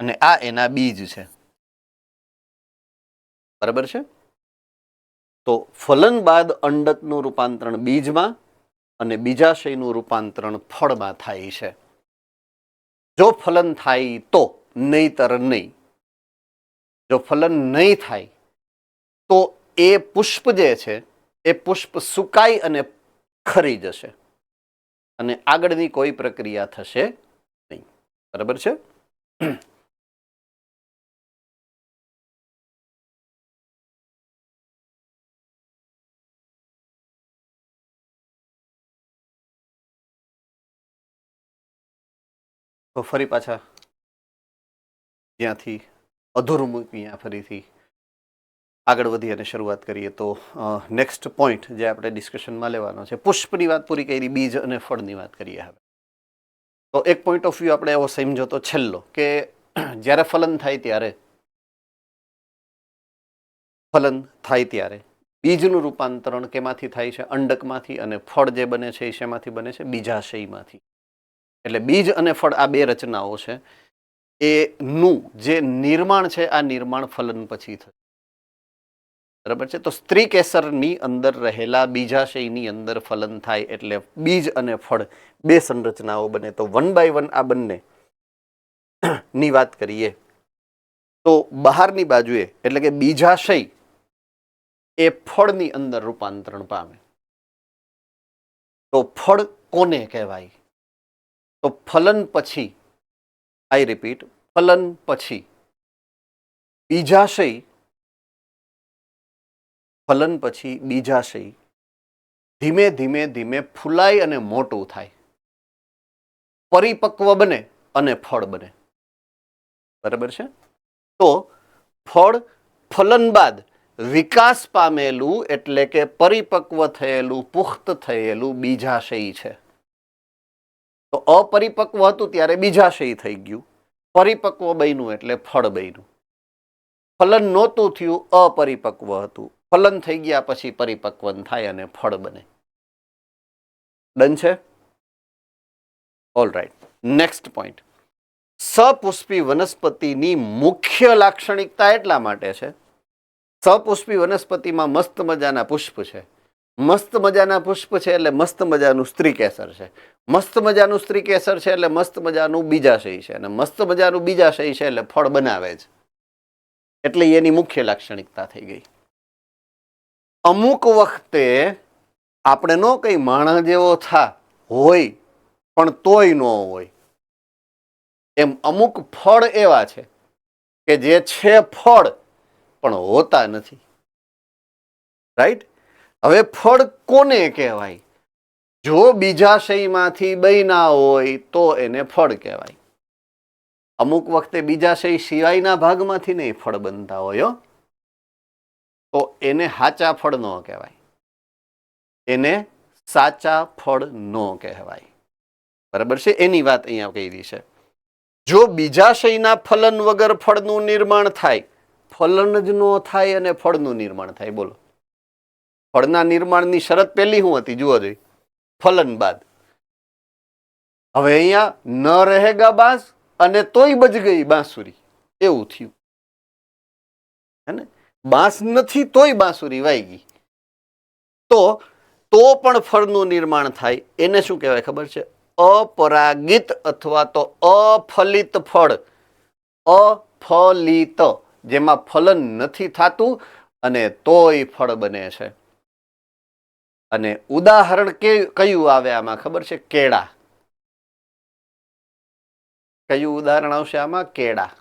અને આ એના બીજ છે. બરાબર છે. તો ફલન બાદ અંડકનું રૂપાંતરણ બીજમાં અને બીજાશયનું રૂપાંતરણ ફળમાં થાય છે. જો ફલન થાય તો, નહીતર નહીં. જો ફલન નહીં થાય તો એ પુષ્પ જે છે એ પુષ્પ સુકાઈ અને ખરી જશે અને આગળની કોઈ પ્રક્રિયા થશે નહીં. બરાબર છે. તો ફરી પાછા જ્યાંથી અધૂરું મૂક્યું ફરીથી આગળ વધી અને શરૂઆત કરીએ. તો નેક્સ્ટ પોઈન્ટ જે આપણે ડિસ્કશનમાં લેવાનો છે, પુષ્પની વાત પૂરી કરી, બીજ અને ફળની વાત કરીએ હવે. તો એક પોઈન્ટ ઓફ વ્યૂ આપણે એવો સમજો તો છેલ્લો કે જ્યારે ફલન થાય ત્યારે બીજનું રૂપાંતરણ કેમાંથી થાય છે? અંડકમાંથી. અને ફળ જે બને છે એ શેમાંથી બને છે? બીજાશયમાંથી. એટલે બીજ અને ફળ આ બે રચનાઓ છે એનું જે નિર્માણ છે આ નિર્માણ ફલન પછી થશે. બરાબર છે. તો સ્ત્રી કેસરની અંદર રહેલા બીજાશયની અંદર ફલન થાય એટલે બીજ અને ફળ બે સંરચનાઓ બને. તો 1 by 1 આ બંને ની વાત કરીએ તો બહારની બાજુએ એટલે કે બીજાશય એ ફળની અંદર રૂપાંતરણ પામે. તો ફળ કોને કહેવાય? તો ફલન પછી, આઈ રિપીટ, ફલન પછી બીજાશય ધીમે ધીમે ધીમે ફૂલાય અને મોટું થાય, પરિપક્વ બને અને ફળ બને. બરાબર છે. તો ફળ ફલન બાદ વિકાસ પામેલું એટલે કે પરિપક્વ થયેલું, પુખ્ત થયેલું બીજાશય છે. તો અપરિપક્વ હતું ત્યારે બીજાશય થઈ ગયું, પરિપક્વ બન્યું એટલે ફળ બન્યું. ફલન નહોતું થયું, અપરિપક્વ હતું, ફલન થઈ ગયા પછી પરિપક્વ થાય અને ફળ બને. ડન છે? All right. નેક્સ્ટ પોઈન્ટ, સપુષ્પી વનસ્પતિની મુખ્ય લાક્ષણિકતા એટલા માટે છે, સપુષ્પી વનસ્પતિમાં મસ્ત મજાના પુષ્પ છે. મસ્ત મજાના પુષ્પ છે એટલે મસ્ત મજાનું સ્ત્રી કેસર છે. મસ્ત મજાનું સ્ત્રી કેસર છે એટલે મસ્ત મજાનું બીજાશય છે. અને મસ્ત મજાનું બીજાશય છે એટલે ફળ બનાવે છે. એટલે એની મુખ્ય લાક્ષણિકતા થઈ ગઈ. અમુક વખતે આપણે નો કઈ માણસ જેવો હોય પણ તોય ન હોય, એમ અમુક ફળ એવા છે કે જે છે ફળ પણ હોતા નથી. રાઈટ? હવે ફળ કોને કહેવાય? જો બીજાશયમાંથી બન્યા હોય તો એને ફળ કહેવાય. અમુક વખતે બીજાશય સિવાયના ભાગમાંથી નહીં ફળ બનતા હોય, તો એને સાચા ફળ ન કહેવાય, એને સાચા ફળ ન કહેવાય. બરાબર છે? એની વાત અહીંયા કહી છે. જો બીજાશયના ફલન વગર ફળનું નિર્માણ થાય, ફલન જ ન થાય અને ફળનું નિર્માણ થાય, બોલો ફળના નિર્માણની શરત પહેલી શું હતી? જુઓ જોઈ, ફલન બાદ. હવે અહીંયા ન રહેગા બાંસ અને તોય બજ ગઈ બાંસુરી, એવું થયું. હે ને? બાંસ નથી તોય બાંસુરી વાઈ ગઈ. તો પણ ફળનું નિર્માણ થાય. એને શું કહેવાય ખબર છે? અપરાગિત અથવા તો અફલિત ફળ. અફલિત, જેમાં ફલન નથી થતું અને તોય ફળ બને છે. અને ઉદાહરણ કયું આવે આમાં ખબર છે? કેળા. કયું ઉદાહરણ આવશે આમાં? કેળા.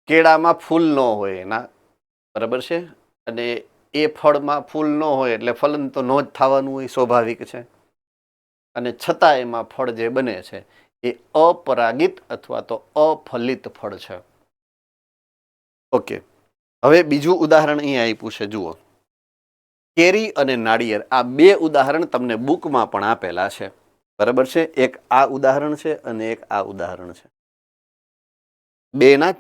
કેળામાં ફૂલ ન હોય એના, બરાબર છે, અને એ ફળમાં ફૂલ ન હોય એટલે ફલન તો ન જ થવાનું હોય, સ્વાભાવિક છે. અને છતાં એમાં ફળ જે બને છે એ અપરાગિત અથવા તો અફલિત ફળ છે. ઓકે, હવે બીજું ઉદાહરણ અહીંયા આપ્યું છે, જુઓ. કેરી અને નાળિયેર, આ બે ઉદાહરણ તમને બુકમાં પણ આપેલા છે. બરાબર છે? એક આ ઉદાહરણ છે અને એક આ ઉદાહરણ છે. બેના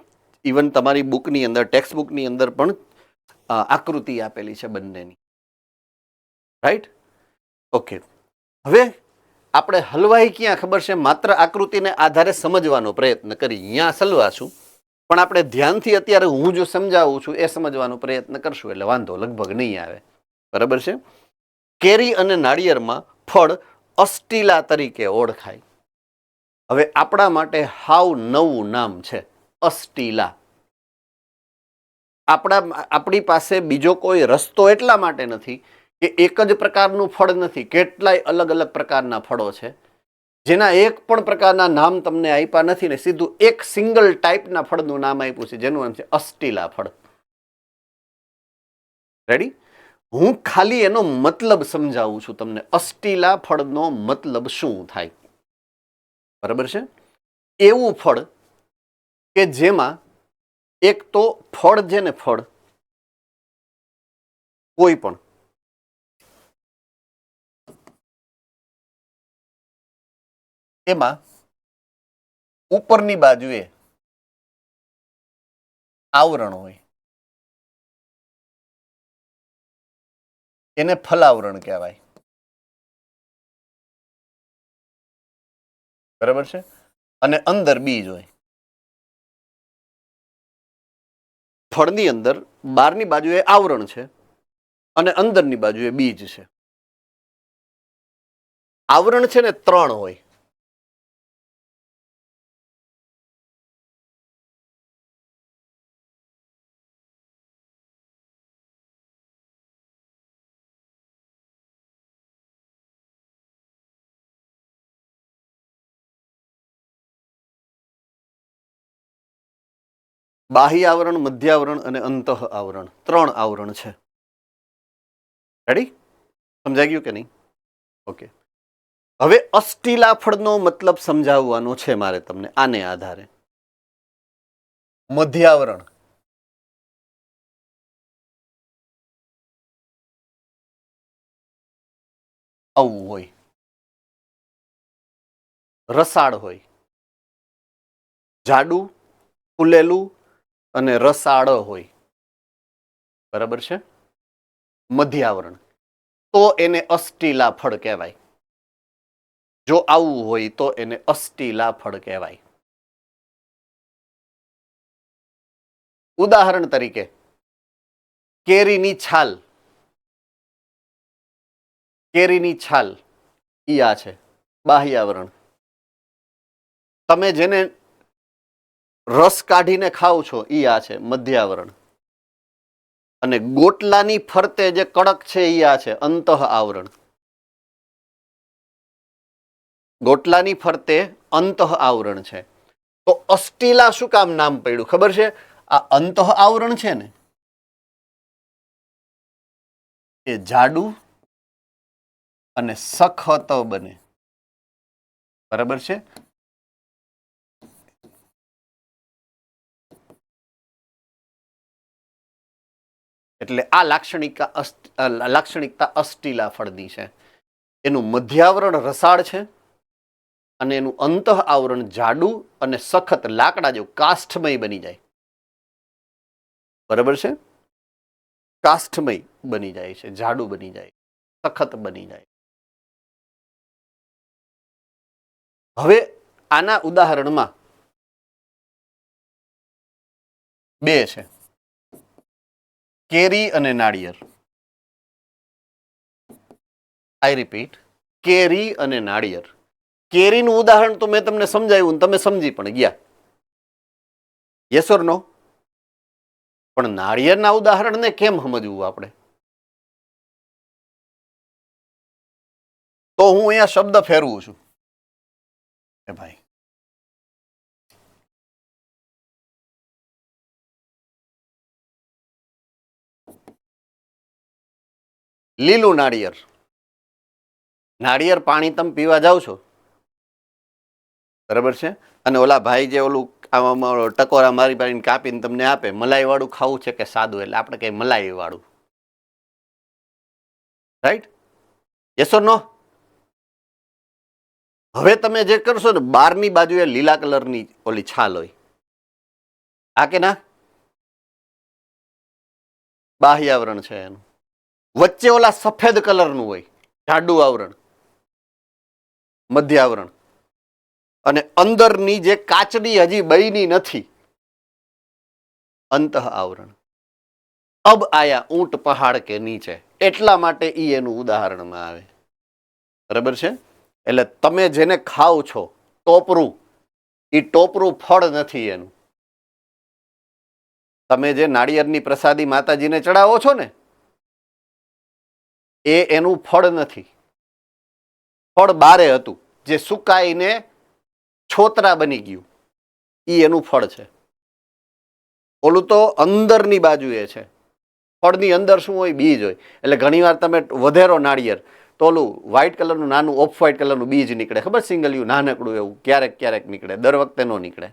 ઇવન તમારી બુકની અંદર, ટેક્સ્ટ બુકની અંદર પણ આકૃતિ આપેલી છે બંનેની. રાઈટ? ઓકે. હવે આપણે હલવાઈ ક્યાં ખબર છે? માત્ર આકૃતિને આધારે સમજવાનો પ્રયત્ન કરી, અહીંયા સલવાશું, પણ આપણે ધ્યાનથી અત્યારે હું જો સમજાવું છું એ સમજવાનો પ્રયત્ન કરશું એટલે વાંધો લગભગ નહીં આવે. બરાબર છે? કેરી અને નાળિયેરમાં ફળ અષ્ટીલા તરીકે ઓળખાય. હવે આપણા માટે હાવ નવું નામ છે અષ્ટીલા. આપણી પાસે બીજો કોઈ રસ્તો એટલા માટે નથી કે એક જ પ્રકારનું ફળ નથી, કેટલાય અલગ અલગ પ્રકારના ફળો છે જેના એક પણ પ્રકારના નામ તમને આપ્યા નથી ને સીધું એક સિંગલ ટાઈપના ફળનું નામ આપ્યું છે જેનું નામ છે અષ્ટીલા ફળ. રેડી? હું ખાલી એનો મતલબ સમજાવું છું તમને. અષ્ટીલા ફળનો મતલબ શું થાય? બરાબર છે? એવું ફળ કે જેમાં એક તો ફળ છે ને, ફળ કોઈ પણ એમાં ઉપરની બાજુએ આવરણ હોય, એને ફલાવરણ કહેવાય. બરાબર છે? અને અંદર બીજ હોય. ફળની અંદર બહારની બાજુએ આવરણ છે અને અંદરની બાજુએ બીજ છે. આવરણ છે ને 3 હોય. બાહ્ય આવરણ, મધ્ય આવરણ અને અંતઃ આવરણ, 3 આવરણ છે. રેડી? સમજાઈ ગયું કે નહીં? ઓકે. હવે અષ્ટીલા ફળનો મતલબ સમજાવવાનો છે મારે તમને આને આધારે. મધ્ય આવરણ આવું હોય, રસાળ હોય, જાડું, ફૂલેલું અને રસાળ હોય. બરાબર છે? મધ્ય આવરણ. તો એને અષ્ટીલા ફળ કહેવાય. જો આવું હોય તો એને અષ્ટીલા ફળ કહેવાય. ઉદાહરણ તરીકે કેરીની છાલ. કેરીની છાલ ઈ આ છે બાહ્ય આવરણ. તમે જેને રસ કાઢીને ખાવ છો ઈ આ છે મધ્ય આવરણ. અને ગોટલાની ફરતે જે કડક છે ઈ આ છે અંતઃ આવરણ. ગોટલાની ફરતે અંતઃ આવરણ છે. તો અષ્ટીલા શું કામ નામ પડ્યું ખબર છે? આ અંતઃ આવરણ છે ને એ જાડું અને સખત બને. બરાબર છે? એટલે આ લાક્ષણિકતા અષ્ટીલા ફળની છે. એનું મધ્ય આવરણ રસાળ છે અને એનું અંતઃ આવરણ જાડું અને સખત લાકડા જેવું કાષ્ઠમય બની જાય. બરાબર છે? કાષ્ઠમય બની જાય છે, જાડું બની જાય, સખત બની જાય. હવે આના ઉદાહરણમાં 2 છે, કેરી અને નાળિયેર. આઈ રિપીટ, કેરી અને નાળિયેર. કેરીનું ઉદાહરણ તો મેં તમને સમજાવ્યું, તમે સમજી પણ ગયા. યસ ઓર નો? પણ નાળિયેરના ઉદાહરણને કેમ સમજવું આપણે? તો હું અહીંયા શબ્દ ફેરવું છું કે ભાઈ લીલું નાળિયેર. નાળિયેર પાણી તમે પીવા જાઓ છો, બરાબર છે? અને ઓલા ભાઈ જે ઓલું ટકોરા મારી પાડીને કાપીને તમને આપે, મલાઈ વાળું ખાવું છે કે સાદું? એટલે આપણે કઈ મલાઈ વાળું. રાઈટ? યસ ઓર નો? હવે તમે જે કરશો ને, બહારની બાજુએ લીલા કલરની ઓલી છાલ હોય, હા કે ના? બાહ્ય આવરણ છે એનું. વચ્ચે ઓલા સફેદ કલરનું હોય જાડું આવરણ, મધ્ય આવરણ, અને અંદરની જે કાચની હજી બની નથી અંતઃ આવરણ. અબ આયા ઊંટ પહાડ કે નીચે, એટલા માટે ઈ એનું ઉદાહરણમાં આવે. બરાબર છે? એટલે તમે જેને ખાવ છો ટોપરું, એ ટોપરું ફળ નથી એનું. તમે જે નાળિયેરની પ્રસાદી માતાજીને ચડાવો છો ને એ એનું ફળ નથી. ફળ બારે હતું જે સુકાઈને છોતરા બની ગયું, એ એનું ફળ છે. ઓલું તો અંદરની બાજુએ છે. ફળની અંદર શું હોય? બીજ હોય. એટલે ઘણીવાર તમે વધેરો નાળિયેર તો ઓલું વ્હાઇટ કલરનું નાનું ઓફ વ્હાઇટ કલરનું બીજ નીકળે, ખબર? સિંગલિયું નાનકડું એવું ક્યારેક ક્યારેક નીકળે, દર વખતે ન નીકળે.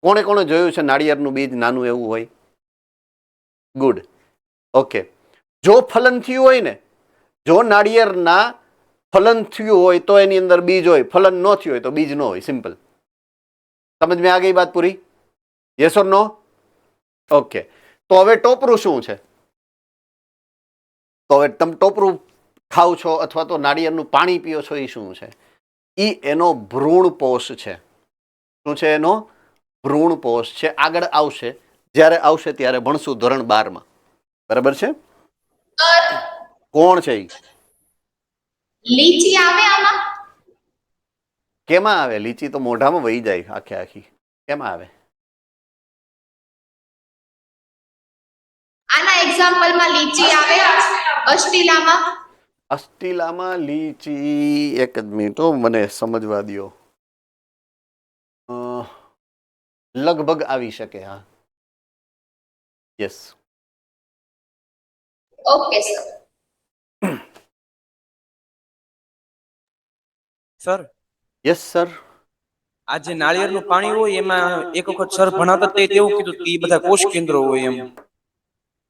કોણે કોણે જોયું છે નાળિયેરનું બીજ નાનું એવું હોય? ગુડ. ઓકે. જો ફલન થયું હોય ને, જો નાળિયેરના ફલન થયું હોય તો એની અંદર બીજ હોય, ફલન ન થયું હોય તો બીજ ન હોય. સિમ્પલ. સમજ મેં આ ગઈ વાત પૂરી? Yes or no? ઓકે. તો હવે ટોપરું શું છે? તો હવે તમે ટોપરું ખાવ છો અથવા તો નાળિયેરનું પાણી પીઓ છો, એ શું છે? એ એનો ભ્રૂણપોષ છે. શું છે એનો? ભ્રૂણપોષ છે. આગળ આવશે, જ્યારે આવશે ત્યારે ભણશું ધોરણ 12માં. બરાબર છે? કોણ છે ઈ? લીચી આવે આમાં? કેમાં આવે? લીચી તો મોઢામાં વહી જાય આખે આખી. કેમાં આવે? આના એક્ઝામ્પલમાં લીચી આવે અષ્ટીલામાં? અષ્ટીલામાં લીચી, એક જ મિનિટ હો, મને સમજવા દ્યો. લગભગ આવી શકે. હા, yes. Okay sir. Sir, yes sir. આ જે નાળિયેરનું પાણી હોય એમાં એક વખત સર ભણાવતા તે એવું કીધું કે એ બધા કોષ કેન્દ્રો હોય એમ.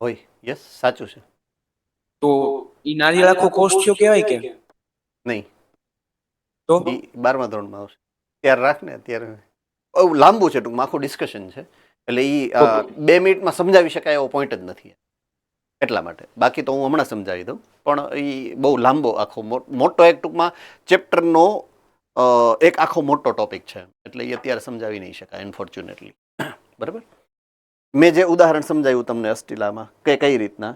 હોય. યસ, સાચું છે. તો ઈ નાળિયેર આખો કોષ થયો કહેવાય કે? નહીં, તો એ 12મા ધોરણમાં આવશે. ત્યારે રાખ ને. અત્યારે બહુ લાંબુ છે, ટૂંકમાં આખું ડિસ્કશન છે. એટલે એ 2 મિનિટમાં સમજાવી શકાય એવો પોઈન્ટ જ નથી એટલા માટે. બાકી તો હું હમણાં સમજાવી દઉં, પણ એ બહુ લાંબો આખો મોટો એક ટૂંકમાં ચેપ્ટરનો એક આખો મોટો ટોપિક છે, એટલે એ અત્યારે સમજાવી નહીં શકાય અનફોર્ચ્યુનેટલી. બરાબર? મેં જે ઉદાહરણ સમજાવ્યું તમને અષ્ટીલામાં કે કઈ રીતના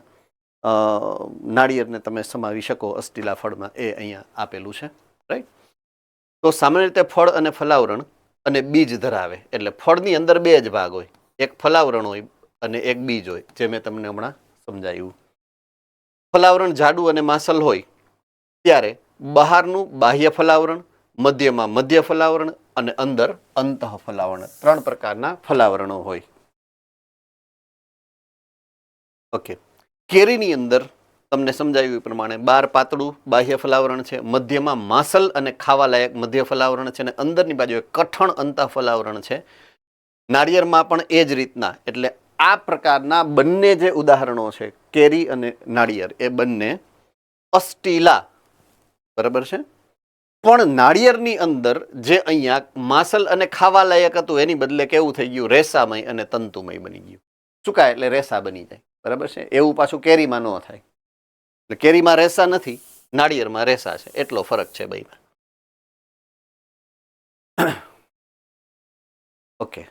નાળિયેરને તમે સમાવી શકો અષ્ટીલા ફળમાં, એ અહીંયા આપેલું છે. રાઈટ? તો સામાન્ય રીતે ફળ અને ફલાવરણ અને બીજ ધરાવે. એટલે ફળની અંદર 2 જ ભાગ હોય, એક ફલાવરણ હોય અને એક બીજ હોય, જે મેં તમને હમણાં સમજાવ્યું. ફલાવરણ જાડું અને માસલ હોય ત્યારે બહારનું બાહ્ય ફલાવરણ, મધ્યમાં મધ્ય ફલાવરણ અને અંદર અંતઃ ફલાવરણ, 3 પ્રકારના ફલાવરણો હોય. ઓકે. કેરીની અંદર તમને સમજાવ્યું એ પ્રમાણે 12 પાતળું બાહ્ય ફલાવરણ છે, મધ્યમાં માસલ અને ખાવા લાયક મધ્ય ફલાવરણ છે, અને અંદરની બાજુ કઠણ અંતઃ ફલાવરણ છે. નાળિયેરમાં પણ એ જ રીતના. એટલે આ પ્રકારના બંને જે ઉદાહરણો છે, કેરી અને નાળિયેર, એ બંને અષ્ટીલા. બરાબર છે? પણ નાળિયેરની અંદર જે અહીંયા માસલ અને ખાવા લાયક હતું એની બદલે કેવું થઈ ગયું? રેસામય અને તંતુમય બની ગયું. સુકાય એટલે રેસા બની જાય. બરાબર છે? એવું પાછું કેરીમાં ન થાય. એટલે કેરીમાં રેસા નથી, નાળિયેરમાં રેસા છે. એટલો ફરક છે બેમાં. ઓકે.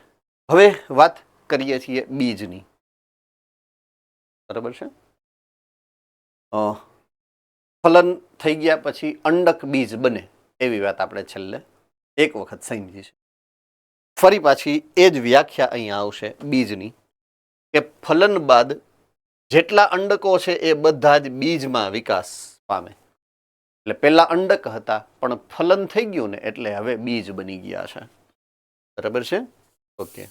હવે વાત કરીએ છીએ બીજની. બરાબર છે? ફલન થઈ ગયા પછી અંડક બીજ બને એવી વાત આપણે છેલ્લે એક વખત સમજી છે. ફરી પાછી એ જ વ્યાખ્યા અહીંયા આવશે બીજની, કે ફલન બાદ જેટલા અંડકો છે એ બધા જ બીજમાં વિકાસ પામે. એટલે પહેલા અંડક હતા, પણ ફલન થઈ ગયું ને એટલે હવે બીજ બની ગયા છે. બરાબર છે? ઓકે.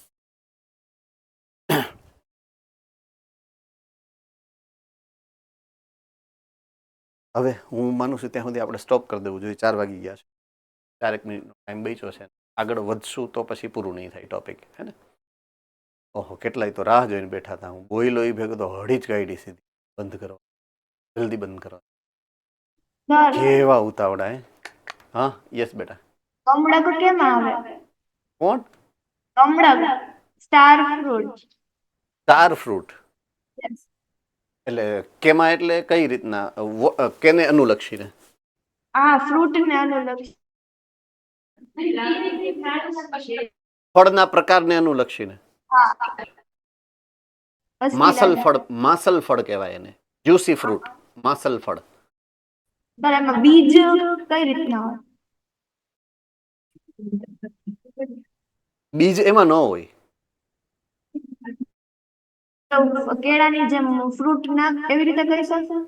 હવે હું માનું છું ત્યાં સુધી આપણે સ્ટોપ કરી દેવું જોઈએ. 4 વાગી ગયા છે. 4 મિનિટનો ટાઈમ બચ્યો છે. આગળ વધશું તો પછી પૂરું નહીં થાય ટોપિક. હે ને? ઓહો, કેટલાય તો રાહ જોઈને બેઠા હતા. હું બોઈલો એ ભેગો તો હળી જ કાઢી સીધી. બંધ કરો, જલ્દી બંધ કરો. સર, કેવા ઉતાવળા હે? હા, યસ બેટા. કમળક કેમ આવે? કોણ? કમળક. Star fruit. સ્ટાર ફ્રૂટ એટલે કેમાં એટલે કઈ રીતના કેને અનુલક્ષીને? આ ફ્રૂટ ને અનુલક્ષી. ફળના પ્રકારને અનુલક્ષીને. માસલ ફળ કહેવાય એને. જ્યુસી ફ્રૂટ, માસલ ફળ. સર એમાં બીજ કઈ રીતના હોય? બીજ એમાં ન હોય. તો કેળાની જેમ ફ્રૂટ ના એવી રીતે કહી શકશો?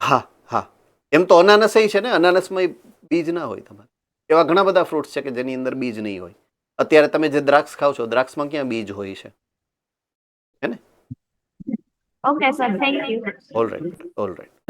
હા હા, એમ તો અનાનસ છે ને, અનાનસમાં બીજ ના હોય તમારે. એવા ઘણા બધા ફ્રૂટ્સ છે કે જેની અંદર બીજ નહીં હોય. અત્યારે તમે જે દ્રાક્ષ ખાવ છો, દ્રાક્ષમાં ક્યાં બીજ હોય છે? હે ને? Okay sir, thank you. All right.